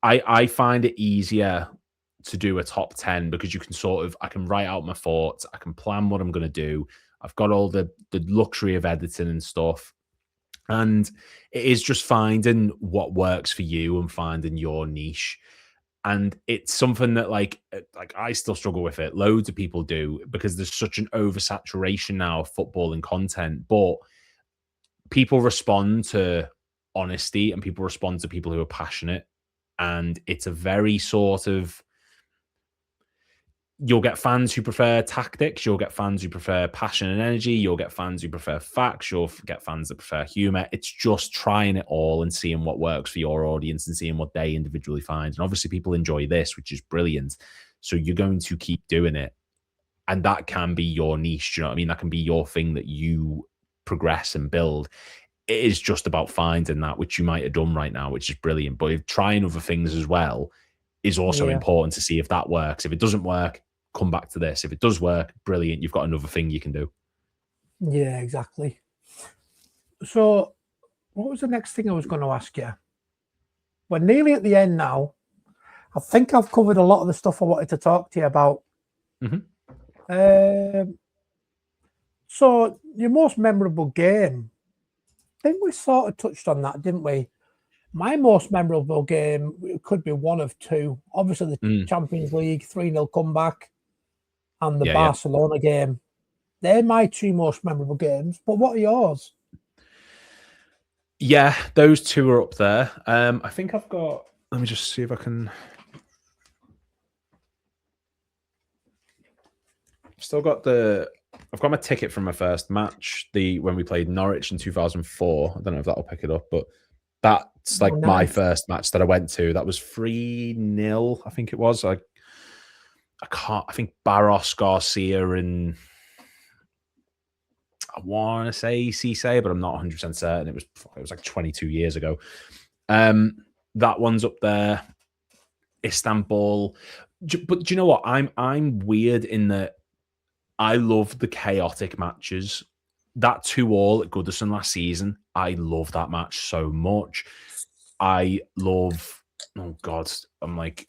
I find it easier to do a top 10 because you can I can write out my thoughts, I can plan what I'm going to do. I've got all the luxury of editing and stuff. And it is just finding what works for you and finding your niche. And it's something that like I still struggle with it. Loads of people do because there's such an oversaturation now of football and content. But people respond to honesty and people respond to people who are passionate. And it's a very sort of, you'll get fans who prefer tactics, you'll get fans who prefer passion and energy, you'll get fans who prefer facts, you'll get fans that prefer humor. It's just trying it all and seeing what works for your audience and seeing what they individually find. And obviously people enjoy this, which is brilliant. So you're going to keep doing it. And that can be your niche, you know what I mean? That can be your thing that you progress and build. It is just about finding that, which you might have done right now, which is brilliant. But if trying other things as well is also important to see if that works. If it doesn't work, come back to this. If it does work, brilliant. You've got another thing you can do. Yeah, exactly. So what was the next thing I was going to ask you? We're nearly at the end now. I think I've covered a lot of the stuff I wanted to talk to you about. So your most memorable game, I think we sort of touched on that, didn't we? My most memorable game could be one of two. Obviously, the Champions League 3-0 comeback and the Barcelona game. They're my two most memorable games. But what are yours? Yeah, those two are up there. I think I've got... Let me just see if I can... Still got I've got my ticket from my first match, when we played Norwich in 2004. I don't know if that'll pick it up, but that's like my first match that I went to. That was 3-0, I think it was. I think Barros, Garcia, and I want to say Cisse, but I'm not 100% certain. It was like 22 years ago. That one's up there. Istanbul. But do you know what? I'm weird in that I love the chaotic matches. That 2-2 at Goodison last season, I love that match so much. I love, oh God, I'm like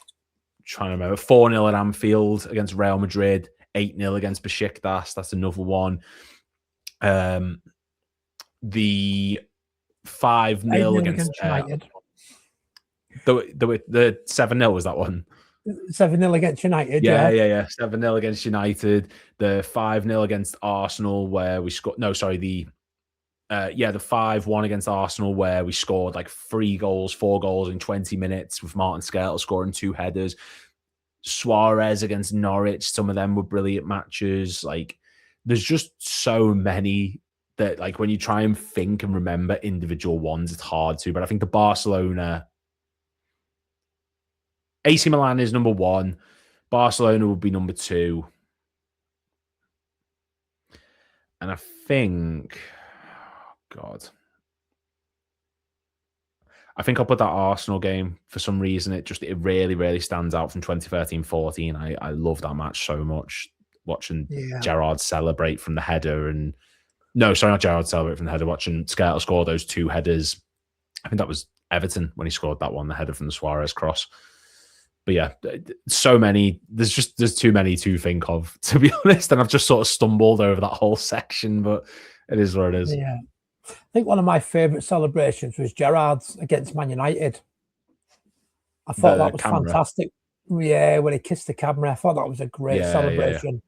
trying to remember, 4-0 at Anfield against Real Madrid, 8-0 against Besiktas, that's another one. The 5-0 against United. The 7-0 was that one? 7-0 against United. Yeah. 7-0 against United. The 5-0 against Arsenal, where we scored. No, sorry, the 5-1 against Arsenal, where we scored like 4 goals in 20 minutes, with Martin Skrtel scoring 2 headers. Suarez against Norwich, some of them were brilliant matches. Like, there's just so many that, like, when you try and think and remember individual ones, it's hard to. But I think the Barcelona, AC Milan is number 1. Barcelona would be number 2. And I think, God, I think I'll put that Arsenal game for some reason. It really, really stands out from 2013-14. I love that match so much. Watching Gerrard celebrate from the header, not Gerrard celebrate from the header. Watching Skrtel score those 2 headers. I think that was Everton when he scored that one, the header from the Suarez cross. But yeah, so many. There's too many to think of, to be honest. And I've just sort of stumbled over that whole section, but it is what it is. Yeah. I think one of my favourite celebrations was Gerrard's against Man United. I thought that was fantastic. Yeah, when he kissed the camera, I thought that was a great celebration. Yeah.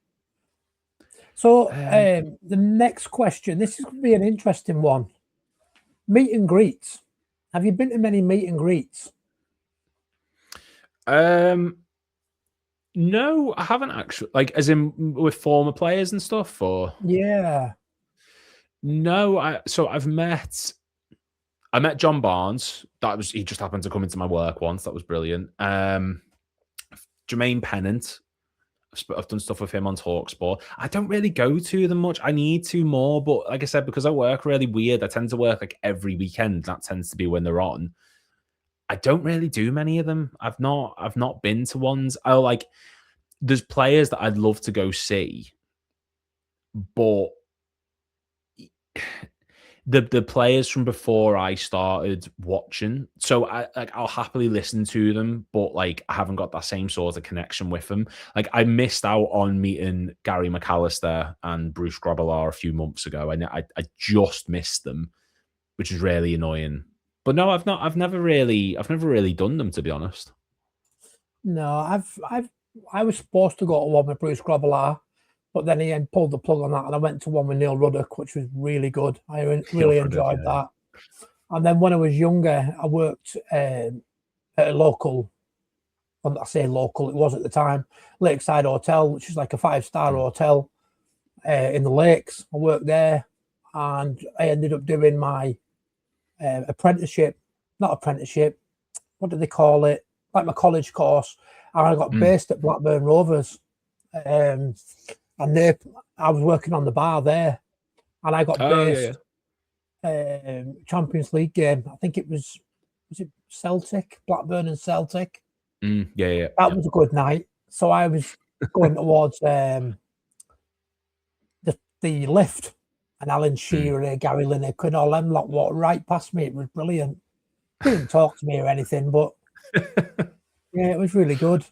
So the next question, this is going to be an interesting one. Meet and greets. Have you been to many meet and greets? No, I haven't actually. Like, as in with former players and stuff, or yeah. No, I met John Barnes. He just happened to come into my work once. That was brilliant. Jermaine Pennant. I've done stuff with him on TalkSport. I don't really go to them much. I need to more, but like I said, because I work really weird, I tend to work like every weekend. That tends to be when they're on. I don't really do many of them. I've not been to ones. There's players that I'd love to go see, but the players from before I started watching, so I'll happily listen to them, but like I haven't got that same sort of connection with them. Like, I missed out on meeting Gary McAllister and Bruce Grobbelaar a few months ago, and I just missed them, which is really annoying. But no, I've never really done them, to be honest. No, I was supposed to go to one with Bruce Grobbelaar, but then he pulled the plug on that, and I went to one with Neil Ruddock, which was really good. I really enjoyed that. And then when I was younger, I worked at a local, when I say local, it was at the time, Lakeside Hotel, which is like a 5-star hotel in the lakes. I worked there, and I ended up doing my apprenticeship, what do they call it? Like my college course. And I got based at Blackburn Rovers. And I was working on the bar there, and I got based Champions League game. I think it was it Celtic, Blackburn and Celtic. That was a good night. So I was going towards the lift, and Alan Shearer, Gary Lineker, and all them lot walked right past me. It was brilliant. Didn't talk to me or anything, but yeah, it was really good.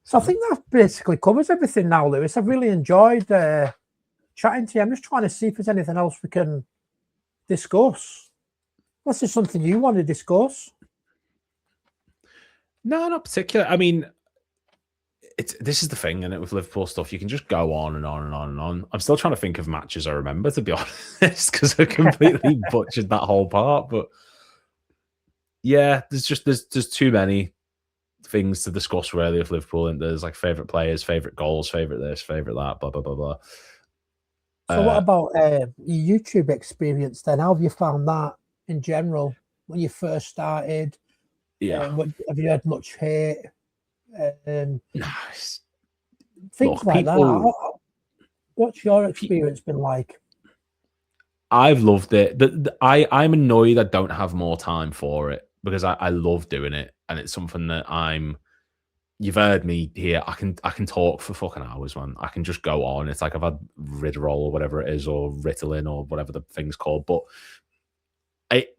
So I think that basically covers everything now, Lewis. I've really enjoyed chatting to you. I'm just trying to see if there's anything else we can discuss. Unless there's something you want to discuss. No, not particular. I mean, this is the thing, and with Liverpool stuff, you can just go on and on and on and on. I'm still trying to think of matches I remember, to be honest, because I completely butchered that whole part. But yeah, there's too many things to discuss really with Liverpool, and there's like favorite players, favorite goals, favorite this, favorite that, blah blah blah blah. So what about your YouTube experience then? How have you found that in general when you first started? Yeah, have you had much hate? Nice. Things like that. What's your experience been like? I've loved it. I'm annoyed I don't have more time for it, because I love doing it, and it's something that you've heard me here. I can talk for fucking hours, man. I can just go on. It's like I've had Ridderol or whatever it is, or Ritalin or whatever the thing's called. But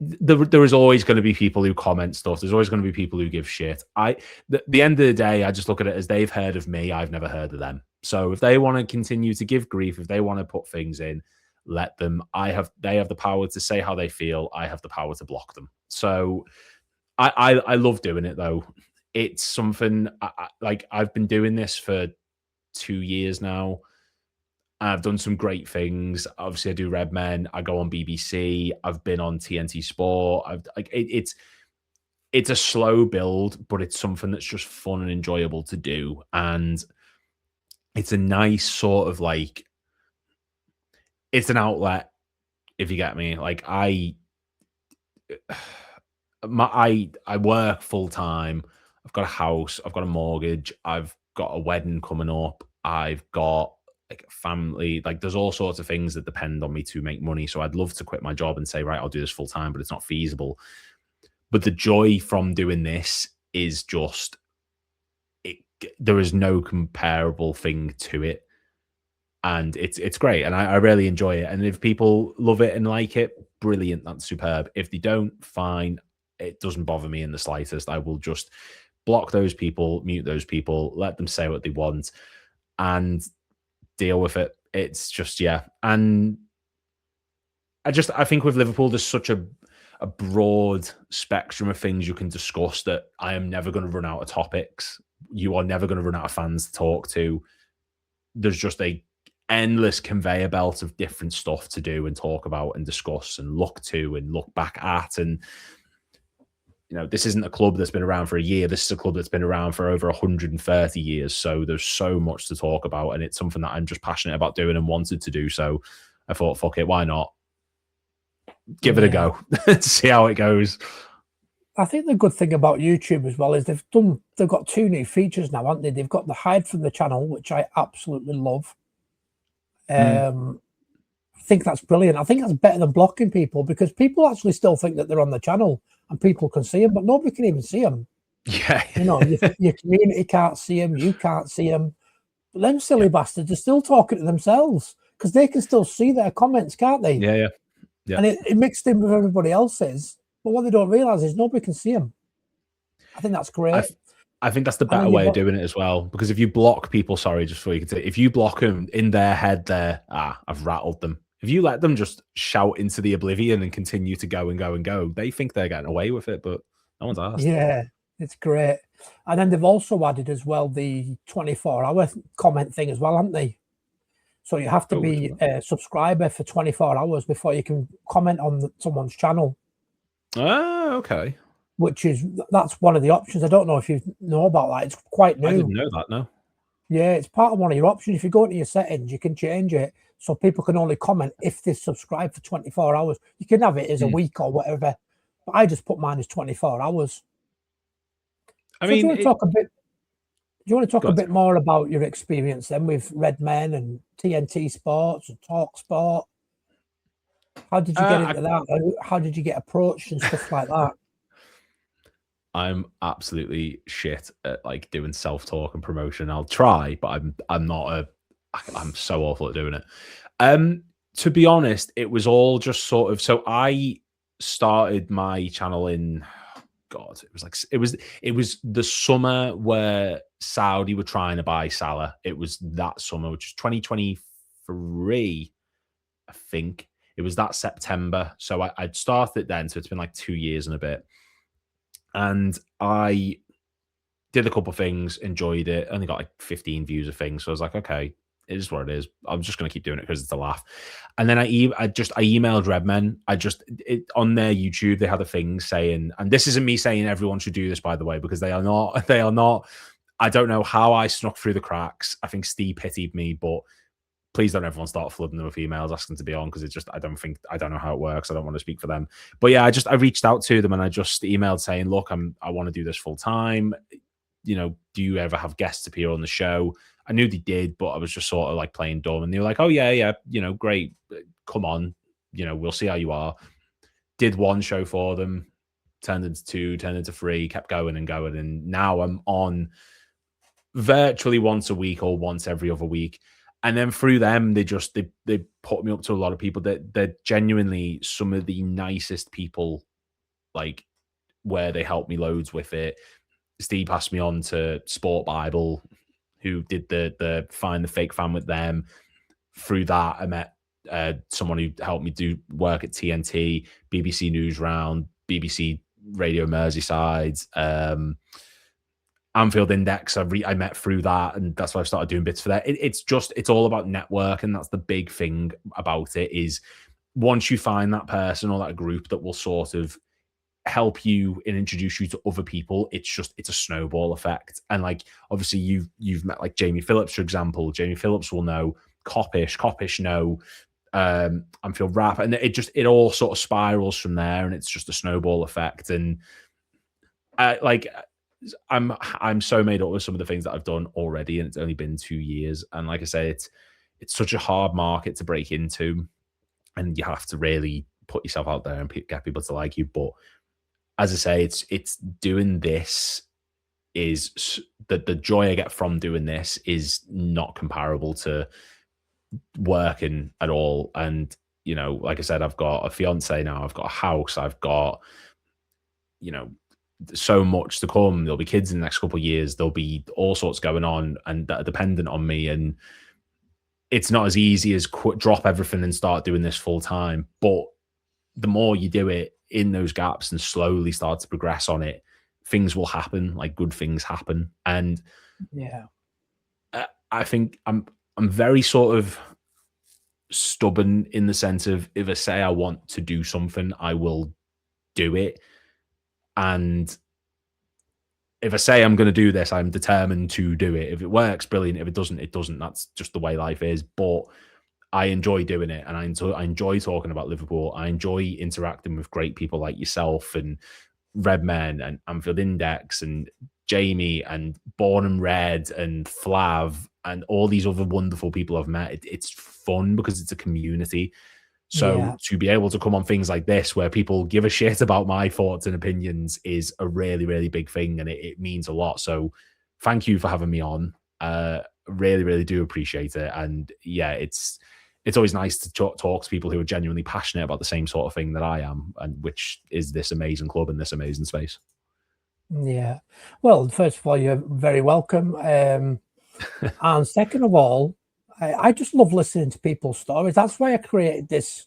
there is always going to be people who comment stuff. There's always going to be people who give shit. The end of the day, I just look at it as they've heard of me. I've never heard of them. So if they want to continue to give grief, if they want to put things in, let them. They have the power to say how they feel. I have the power to block them. So I love doing it, though. it's something like I've been doing this for 2 years now. I've done some great things. Obviously, I do Red Men. I go on BBC. I've been on TNT Sport. It's a slow build, but it's something that's just fun and enjoyable to do. And it's a nice sort of like, it's an outlet, if you get me. Like I work full time. I've got a house. I've got a mortgage. I've got a wedding coming up. I've got like a family. Like there's all sorts of things that depend on me to make money. So I'd love to quit my job and say, right, I'll do this full time, but it's not feasible. But the joy from doing this is just, there is no comparable thing to it. And it's great. And I really enjoy it. And if people love it and like it, brilliant. That's superb. If they don't, fine. It doesn't bother me in the slightest. I will just block those people, mute those people, let them say what they want and deal with it. It's just, yeah. And I think with Liverpool, there's such a broad spectrum of things you can discuss that I am never going to run out of topics. You are never going to run out of fans to talk to. There's just a endless conveyor belt of different stuff to do and talk about and discuss and look to and look back at. And, you know, this isn't a club that's been around for a year. This is a club that's been around for over 130 years. So there's so much to talk about. And it's something that I'm just passionate about doing and wanted to do. So I thought, fuck it, why not? Give it a go. See how it goes. I think the good thing about YouTube as well is they've got 2 new features now, haven't they? They've got the hide from the channel, which I absolutely love. I think that's brilliant. I think that's better than blocking people, because people actually still think that they're on the channel and people can see them, but nobody can even see them. Yeah. You know, your community can't see them, you can't see them. But them silly bastards are still talking to themselves because they can still see their comments, can't they? Yeah. And it mixed in with everybody else's. But what they don't realise is nobody can see them. I think that's great. I think that's the better way of doing it as well. Because if you block people, sorry, just so you can say, if you block them in their head, I've rattled them. If you let them just shout into the oblivion and continue to go and go and go, they think they're getting away with it, but no one's asked. Yeah, it's great. And then they've also added as well the 24-hour comment thing as well, haven't they? So you have to be a subscriber for 24 hours before you can comment on someone's channel. Oh, okay. That's one of the options. I don't know if you know about that. It's quite new. I didn't know that, no. Yeah, it's part of one of your options. If you go into your settings, you can change it so people can only comment if they subscribe for 24 hours. You can have it as a week or whatever. But I just put mine as 24 hours. Do you want to talk a bit more about your experience then with Red Men and TNT Sports and Talk Sport? How did you get into that? How did you get approached and stuff like that? I'm absolutely shit at like doing self-talk and promotion. I'll try, but I'm so awful at doing it. To be honest, it was all just sort of, so I started my channel in, God, it was the summer where Saudi were trying to buy Salah. It was that summer, which is 2023, I think. It was that September. So I'd started then. So it's been like 2 years and a bit. And I did a couple of things, enjoyed it, only got like 15 views of things. So I was like, okay, it is what it is. I'm just going to keep doing it because it's a laugh. And then I emailed Redmen. On their YouTube, they had a thing saying, and this isn't me saying everyone should do this, by the way, because they are not. I don't know how I snuck through the cracks. I think Steve pitied me, but please don't everyone start flooding them with emails asking to be on, because I don't know how it works. I don't want to speak for them. But yeah, I reached out to them and I just emailed saying, look, I want to do this full time. You know, do you ever have guests appear on the show? I knew they did, but I was just sort of like playing dumb. And they were like, oh yeah, you know, great. Come on. You know, we'll see how you are. Did one show for them, turned into 2, turned into 3, kept going and going. And now I'm on virtually once a week or once every other week. And then through them, they put me up to a lot of people that they're genuinely some of the nicest people, like where they helped me loads with it. Steve passed me on to Sport Bible, who did the Find the Fake Fan with them. Through that, I met someone who helped me do work at TNT, BBC Newsround, BBC Radio Merseyside, Anfield Index, I met through that, and that's why I've started doing bits for that. It's all about network, and that's the big thing about it. Is once you find that person or that group that will sort of help you and introduce you to other people, it's a snowball effect. And like, obviously you've met like Jamie Phillips, for example. Jamie Phillips will know Coppish know Anfield Rap, and it all sort of spirals from there, and it's just a snowball effect. And I'm so made up with some of the things that I've done already, and it's only been 2 years. And like I say, it's such a hard market to break into, and you have to really put yourself out there and get people to like you. But as I say, it's doing this is the joy I get from doing this is not comparable to working at all. And, you know, like I said, I've got a fiance now, I've got a house, I've got, you know, so much to come. There'll be kids in the next couple of years. There'll be all sorts going on and that are dependent on me. And it's not as easy as drop everything and start doing this full time. But the more you do it in those gaps and slowly start to progress on it, things will happen, like good things happen. And yeah, I think I'm very sort of stubborn in the sense of, if I say I want to do something, I will do it. And if I say I'm going to do this, I'm determined to do it. If it works, brilliant. If it doesn't, it doesn't. That's just the way life is. But I enjoy doing it, and I enjoy talking about Liverpool. I enjoy interacting with great people like yourself and Redmen and Anfield Index and Jamie and Born and Red and Flav and all these other wonderful people I've met. It's fun because it's a community. So to be able to come on things like this where people give a shit about my thoughts and opinions is a really, really big thing, and it means a lot. So thank you for having me on. Really, really do appreciate it. And yeah, it's always nice to talk to people who are genuinely passionate about the same sort of thing that I am, and which is this amazing club and this amazing space. Yeah. Well, first of all, you're very welcome. And second of all, I just love listening to people's stories. That's why I created this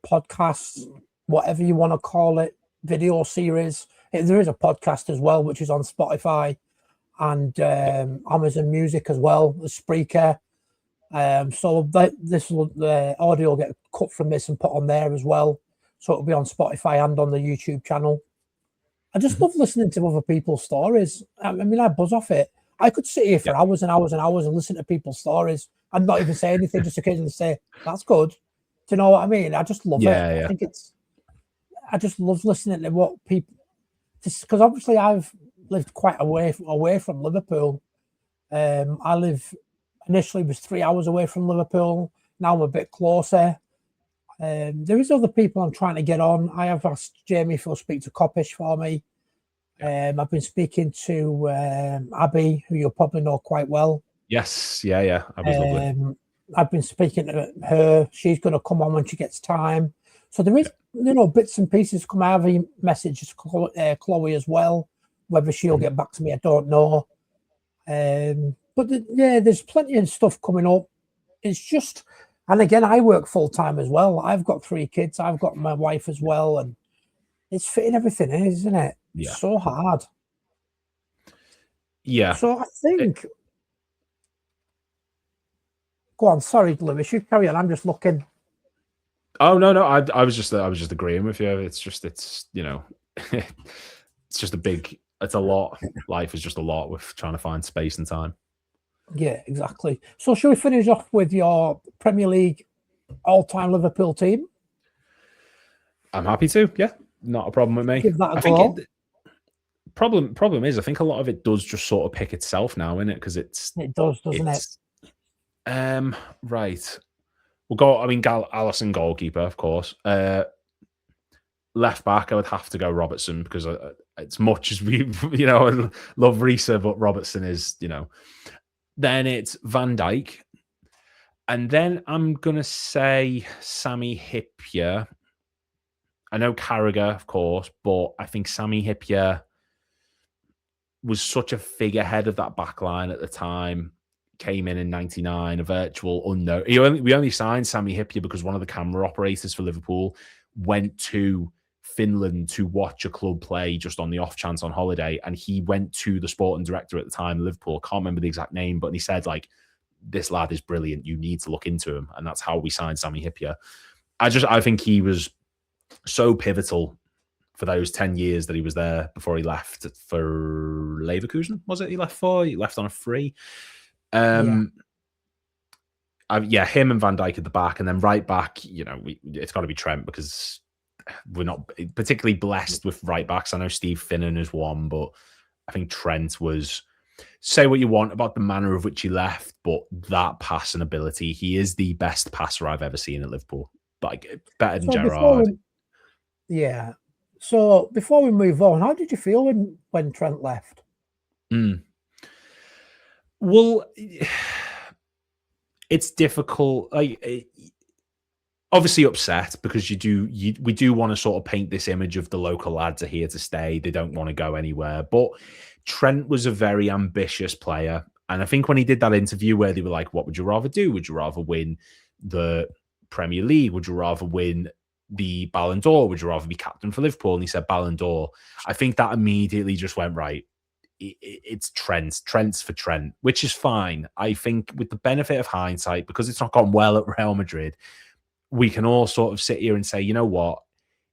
podcast, whatever you want to call it, video series. There is a podcast as well, which is on Spotify and Amazon Music as well, the Spreaker. So the audio will get cut from this and put on there as well. So it'll be on Spotify and on the YouTube channel. I just love listening to other people's stories. I mean, I buzz off it. I could sit here for hours and hours and hours and listen to people's stories and not even say anything, just occasionally say, that's good. Do you know what I mean? I just love it. Yeah. I think I just love listening to what people, because obviously I've lived quite away from Liverpool. I initially was 3 hours away from Liverpool. Now I'm a bit closer. There is other people I'm trying to get on. I have asked Jamie if he'll speak to Coppish for me. I've been speaking to Abby, who you'll probably know quite well. Yes, yeah. Abby's lovely. I've been speaking to her. She's going to come on when she gets time. So there is, bits and pieces come out. I've messaged Chloe as well. Whether she'll get back to me, I don't know. But there's plenty of stuff coming up. It's just, and again, I work full time as well. I've got 3 kids. I've got my wife as well, and it's fitting everything in, isn't it? Yeah. It's so hard. Yeah. So I think. Go on, sorry, Lewis. You carry on. I'm just looking. Oh no, I was just agreeing with you. It's just it's just it's a lot. Life is just a lot with trying to find space and time. Yeah, exactly. So shall we finish off with your Premier League all-time Liverpool team? I'm happy to. Yeah, not a problem with me. Give that a go. Problem is, I think a lot of it does just sort of pick itself now, innit? Because it does, doesn't it? Right. We'll go. I mean, Alisson goalkeeper, of course. Left back, I would have to go Robertson, because as much as we, I love Risa, but Robertson is, Then it's Van Dijk, and then I'm gonna say Sami Hyypiä. I know Carragher, of course, but I think Sami Hyypiä was such a figurehead of that back line at the time. Came in '99, a virtual unknown. We only signed Sami Hyypiä because one of the camera operators for Liverpool went to Finland to watch a club play just on the off chance on holiday. And he went to the sporting director at the time, Liverpool, can't remember the exact name, but he said, like, this lad is brilliant. You need to look into him. And that's how we signed Sami Hyypiä. I think he was so pivotal for those 10 years that he was there before he left for Leverkusen. Was it he left for? He left on a free. Him and Van Dijk at the back, and then right back, it's got to be Trent, because we're not particularly blessed with right backs. I know Steve Finnan is one, but I think Trent was, say what you want about the manner of which he left, but that passing ability, he is the best passer I've ever seen at Liverpool. Like, better than Gerrard. So before we move on, how did you feel when Trent left? Well, it's difficult. Obviously upset, because we do want to sort of paint this image of the local lads are here to stay. They don't want to go anywhere. But Trent was a very ambitious player. And I think when he did that interview where they were like, what would you rather do? Would you rather win the Premier League? Would you rather win the Ballon d'Or? Would you rather be captain for Liverpool? And he said Ballon d'Or. I think that immediately just went, right, it's Trent's for Trent, which is fine. I think with the benefit of hindsight, because it's not gone well at Real Madrid, we can all sort of sit here and say, you know what?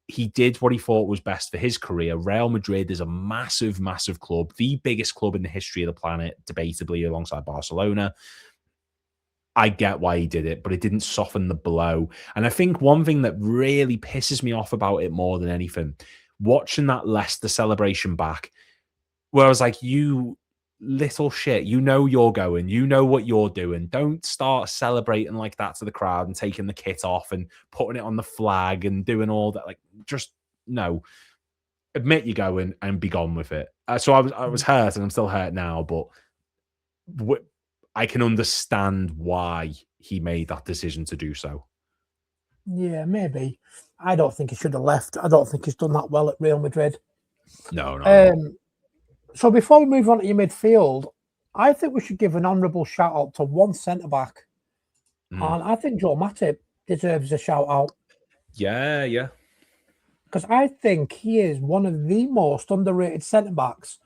He did what he thought was best for his career. Real Madrid is a massive, massive club, the biggest club in the history of the planet, debatably, alongside Barcelona. I get why he did it, but it didn't soften the blow. And I think one thing that really pisses me off about it more than anything, watching that Leicester celebration back, where I was like, you little shit, you know you're going, you know what you're doing. Don't start celebrating like that to the crowd and taking the kit off and putting it on the flag and doing all that. Like, just no. Admit you're going and be gone with it. So I was hurt, and I'm still hurt now, but I can understand why he made that decision to do so. Yeah, maybe. I don't think he should have left. I don't think he's done that well at Real Madrid. No. So before we move on to your midfield, I think we should give an honourable shout out to one centre back, and I think Joe Matip deserves a shout out. Yeah. Because I think he is one of the most underrated centre backs,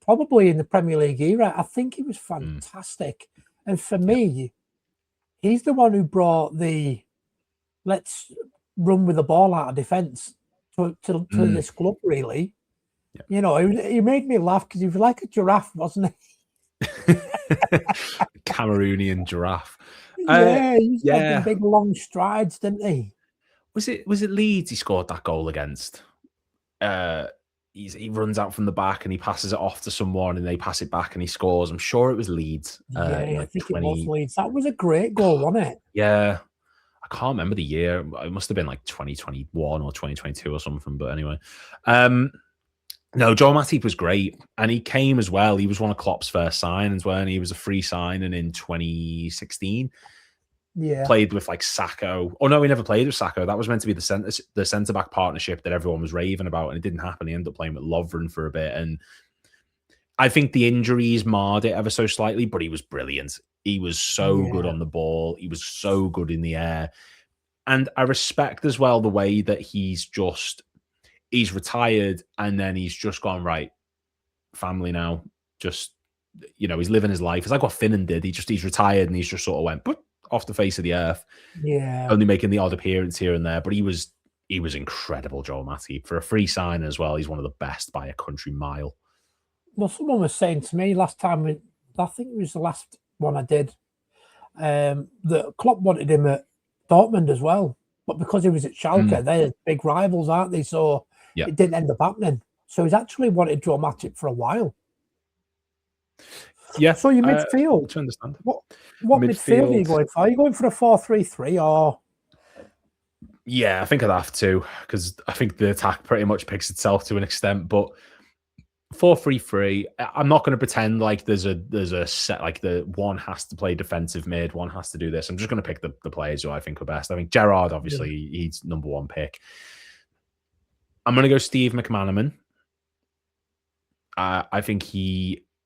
probably in the Premier League era. I think he was fantastic, and for me, he's the one who brought the let's run with the ball out of defence to this club, really. Yeah. He made me laugh because he was like a giraffe, wasn't he? Cameroonian giraffe. He had big long strides, didn't he? Was it Leeds he scored that goal against? He runs out from the back and he passes it off to someone and they pass it back and he scores. I'm sure it was Leeds. I think it was Leeds. That was a great goal, wasn't it? Yeah. I can't remember the year. It must have been like 2021 or 2022 or something. But anyway. No, Joel Matip was great. And he came as well. He was one of Klopp's first signings when he was a free signing in 2016. Yeah. Played with like Sacco. Oh, no, he never played with Sacco. That was meant to be the centre-back partnership that everyone was raving about, and it didn't happen. He ended up playing with Lovren for a bit. And I think the injuries marred it ever so slightly, but he was brilliant. He was so good on the ball. He was so good in the air. And I respect as well the way that he's retired and then he's just gone, right, family now. Just, he's living his life. It's like what Finnan did. He's retired and he's just sort of went off the face of the earth. Yeah. Only making the odd appearance here and there. But he was incredible, Joel Matip. For a free sign as well, he's one of the best by a country mile. Well, someone was saying to me last time, I think it was the last one I did, that Klopp wanted him at Dortmund as well. But because he was at Schalke, they're big rivals, aren't they? So it didn't end up happening. So he's actually wanted Joe Matip for a while. Yeah. So your midfield. To understand. What midfield are you going for? Are you going for a 4-3-3 or? Yeah, I think I'd have to, because I think the attack pretty much picks itself to an extent. But 4-3-3, I'm not going to pretend like there's a set, like the one has to play defensive mid, one has to do this. I'm just going to pick the players who I think are best. I think Gerrard, obviously, he's number one pick. I'm going to go Steve McManaman. I think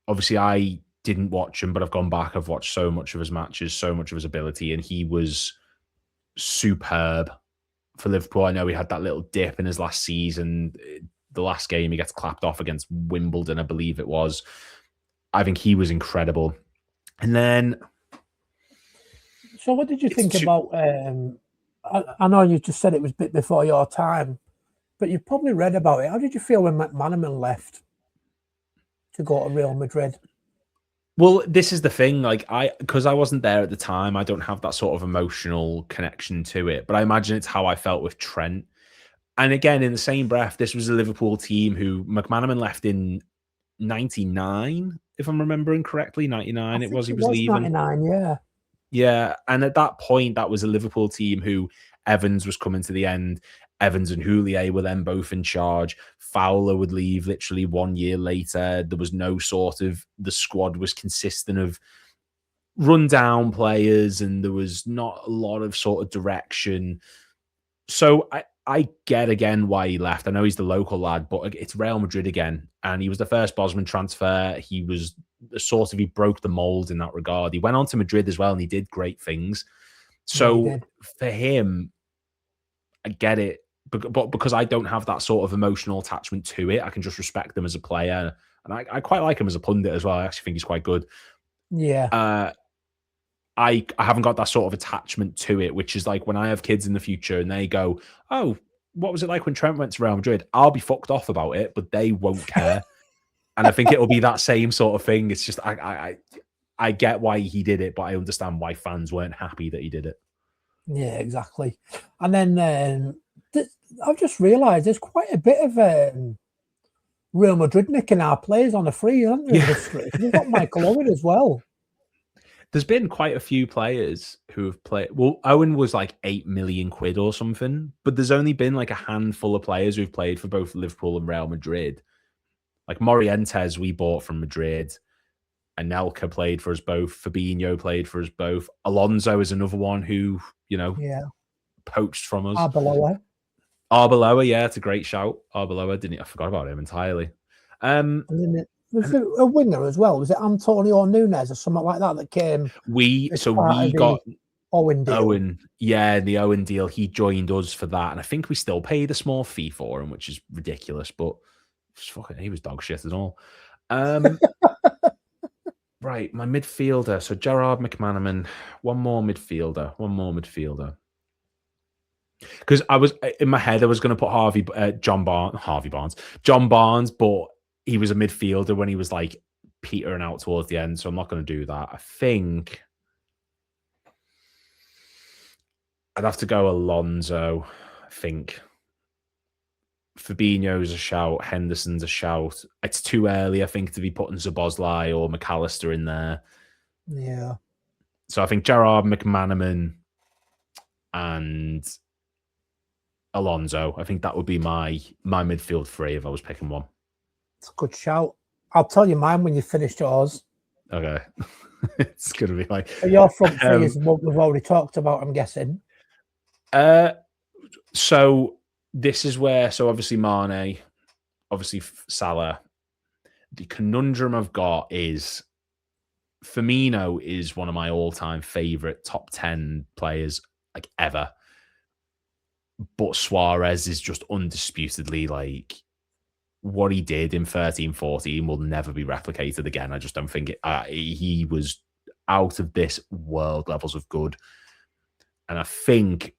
obviously I didn't watch him, but I've gone back. I've watched so much of his matches, so much of his ability, and he was superb for Liverpool. I know he had that little dip in his last season. The last game he gets clapped off against Wimbledon, I believe it was. I think he was incredible. And then... So what did you think about... I know you just said it was a bit before your time, but you've probably read about it. How did you feel when McManaman left to go to Real Madrid? Well, this is the thing. Like, because I wasn't there at the time, I don't have that sort of emotional connection to it. But I imagine it's how I felt with Trent. And again, in the same breath, this was a Liverpool team who McManaman left in 99, if I'm remembering correctly. 99, he was leaving. 99, yeah. Yeah, and at that point, that was a Liverpool team who Evans was coming to the end. Evans and Houllier were then both in charge. Fowler would leave literally 1 year later. There was no sort of... The squad was consistent of run-down players, and there was not a lot of sort of direction. So I get again why he left. I know he's the local lad, but it's Real Madrid again. And he was the first Bosman transfer. He was he broke the mold in that regard. He went on to Madrid as well, and he did great things. So for him, I get it. But because I don't have that sort of emotional attachment to it, I can just respect them as a player. And I quite like him as a pundit as well. I actually think he's quite good. Yeah. I haven't got that sort of attachment to it, which is like when I have kids in the future and they go, oh, what was it like when Trent went to Real Madrid? I'll be fucked off about it, but they won't care. And I think it'll be that same sort of thing. It's just, I get why he did it, but I understand why fans weren't happy that he did it. Yeah, exactly. And then I've just realised there's quite a bit of Real Madrid nicking our players on a free, hasn't there? Yeah. We've got Michael Owen as well. There's been quite a few players who have played. Well, Owen was like 8 million quid or something, but there's only been like a handful of players who've played for both Liverpool and Real Madrid. Like Morientes, we bought from Madrid. Anelka played for us both. Fabinho played for us both. Alonso is another one who, poached from us. Arbeloa, yeah, it's a great shout. Arbeloa, I forgot about him entirely. And then was there a winger as well? Was it Antonio Nunes or something like that came? We got Owen deal. Owen, yeah, the Owen deal. He joined us for that, and I think we still paid a small fee for him, which is ridiculous. But fucking, he was dog shit and all. Right, my midfielder. So Gerard McManaman, one more midfielder. Because I was in my head, I was going to put John Barnes, but he was a midfielder when he was like petering out towards the end, so I'm not going to do that. I think I'd have to go Alonso. I think Fabinho's a shout, Henderson's a shout. It's too early, I think, to be putting Szoboszlai or McAllister in there. Yeah. So I think Gerard McManaman and Alonso. I think that would be my midfield three if I was picking one. It's a good shout. I'll tell you mine when you finish yours. Okay. It's going to be like... Your front three is what we've already talked about, I'm guessing. So this is where... So obviously Mane, obviously Salah. The conundrum I've got is Firmino is one of my all-time favourite top 10 players like ever. But Suarez is just undisputedly like what he did in 13-14 will never be replicated again. I just don't think he was out of this world levels of good. And I think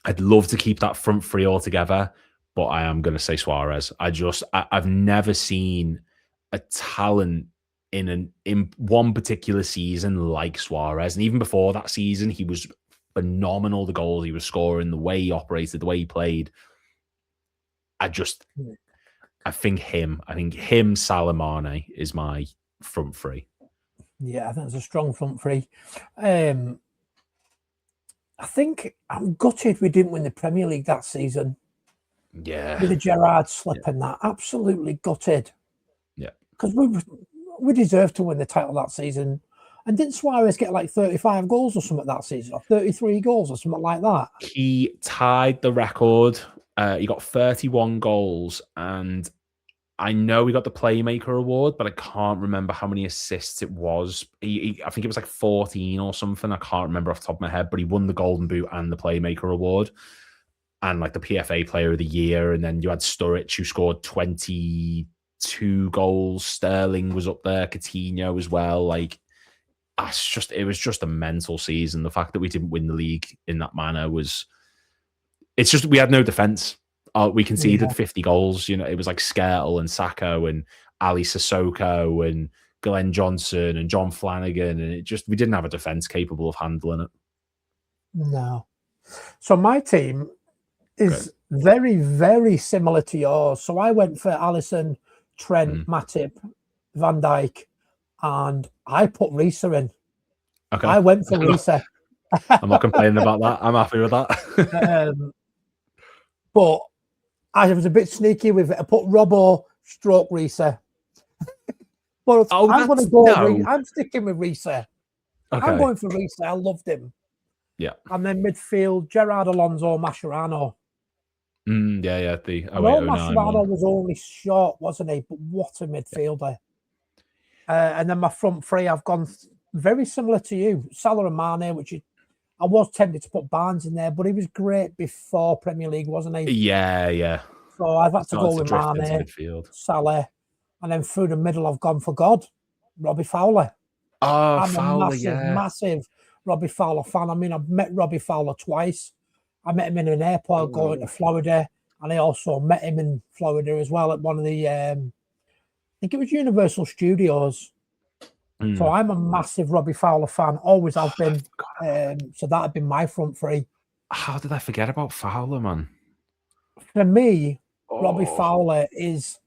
I'd love to keep that front three all together, but I am going to say Suarez. I've never seen a talent in one particular season like Suarez. And even before that season, he was phenomenal. The goals he was scoring, the way he operated, the way he played. I think him, Salah, Mane is my front three. Yeah, I think it's a strong front three. I think I'm gutted we didn't win the Premier League that season. Yeah. With the Gerrard slip and that. Absolutely gutted. Yeah. Because we deserved to win the title that season. And didn't Suarez get like 35 goals or something that season? Or 33 goals or something like that? He tied the record. He got 31 goals. And I know he got the Playmaker Award, but I can't remember how many assists it was. I think it was like 14 or something. I can't remember off the top of my head, but he won the Golden Boot and the Playmaker Award. and like the PFA Player of the Year, and then you had Sturridge who scored 22 goals. Sterling was up there, Coutinho as well. Like, it was just a mental season. The fact that we didn't win the league in that manner it's just we had no defense. We conceded 50 goals. You know, it was like Skrtel and Sacco and Ali Sissoko and Glenn Johnson and John Flanagan, and we didn't have a defense capable of handling it. No. So my team is very, very similar to yours. So I went for Alisson, Trent, Matip, Van Dijk, and I put Risa in. Okay. I went for Risa. I'm not complaining about that. I'm happy with that. But I was a bit sneaky with it. I put Robbo stroke Risa. But I'm going to go. No. I'm sticking with Risa. Okay. I'm going for Risa. I loved him. Yeah. And then midfield, Gerard Alonso, Mascherano. Yeah. The Mascherano was only short, wasn't he? But what a midfielder. And then my front three, I've gone very similar to you. Salah and Mane, which I was tempted to put Barnes in there, but he was great before Premier League, wasn't he? Yeah. So I've had to go with Mane, Salah, and then through the middle, I've gone for God, Robbie Fowler. Oh, I'm Fowler, a massive Robbie Fowler fan. I mean, I've met Robbie Fowler twice. I met him in an airport going to Florida, and I also met him in Florida as well at one of the, I think it was Universal Studios. So I'm a massive Robbie Fowler fan, always have been. So that had been my front three. How did I forget about Fowler, man? For me, Robbie Fowler is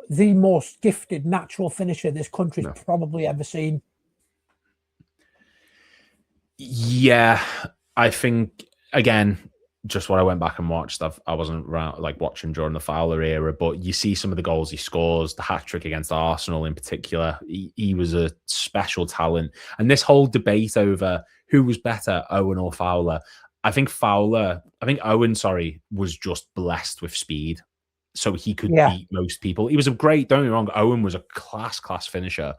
the most gifted natural finisher this country's probably ever seen. Yeah, I think, again, just what I went back and watched. I wasn't around, like, watching during the Fowler era, but you see some of the goals he scores, the hat-trick against Arsenal in particular. He was a special talent. And this whole debate over who was better, Owen or Fowler, I think Owen, was just blessed with speed. So he could beat most people. He was don't get me wrong, Owen was a class finisher.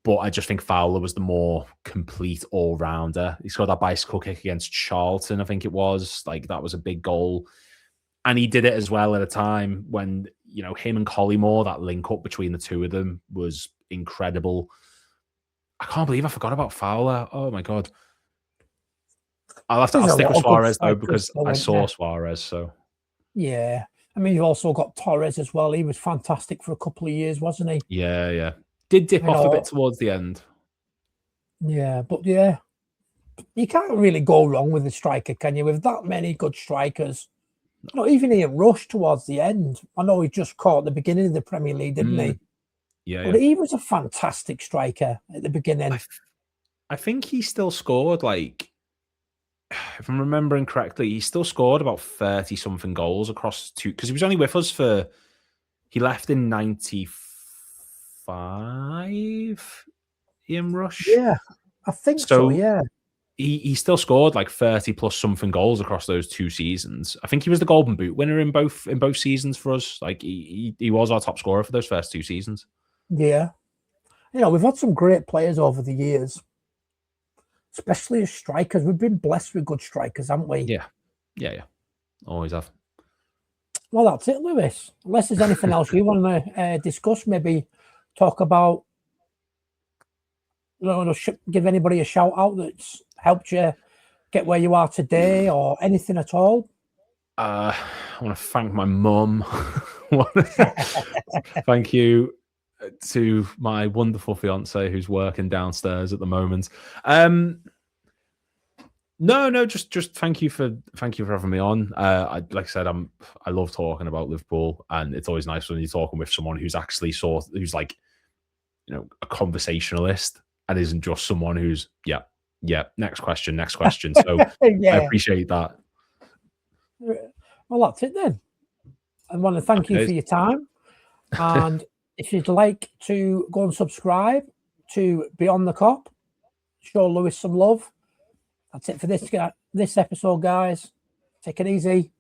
But I just think Fowler was the more complete all-rounder. He scored that bicycle kick against Charlton, I think it was. Like, that was a big goal. And he did it as well at a time when, you know, him and Collymore, that link-up between the two of them was incredible. I can't believe I forgot about Fowler. Oh, my God. I'll stick with Suarez, though, because I saw Suarez, so... Yeah. I mean, you've also got Torres as well. He was fantastic for a couple of years, wasn't he? Yeah. Did dip off a bit towards the end. Yeah, but yeah. You can't really go wrong with a striker, can you? With that many good strikers. You know, even Ian Rush towards the end. I know he just caught the beginning of the Premier League, didn't he? Yeah. But he was a fantastic striker at the beginning. I think he still scored, like, if I'm remembering correctly, he still scored about 30-something goals across two, because he was only with us he left in 95, Ian Rush. Yeah, I think so, yeah. He still scored like 30+ something goals across those 2 seasons. I think he was the Golden Boot winner in both seasons for us. Like, he was our top scorer for those first 2 seasons. Yeah. You know, we've had some great players over the years, especially as strikers. We've been blessed with good strikers, haven't we? Yeah. Always have. Well, that's it, Lewis. Unless there's anything else you want to discuss, maybe talk about, give anybody a shout out that's helped you get where you are today, or anything at all. I want to thank my mum. Thank you to my wonderful fiance who's working downstairs at the moment. No, just thank you for having me on. Like I said, I love talking about Liverpool, and it's always nice when you're talking with someone who's actually who's like, you know, a conversationalist and isn't just someone who's next question. So I appreciate that. Well, that's it then. I want to thank you for your time, and if you'd like to go and subscribe to Beyond the Cop, show Lewis some love. That's it for this episode, guys. Take it easy.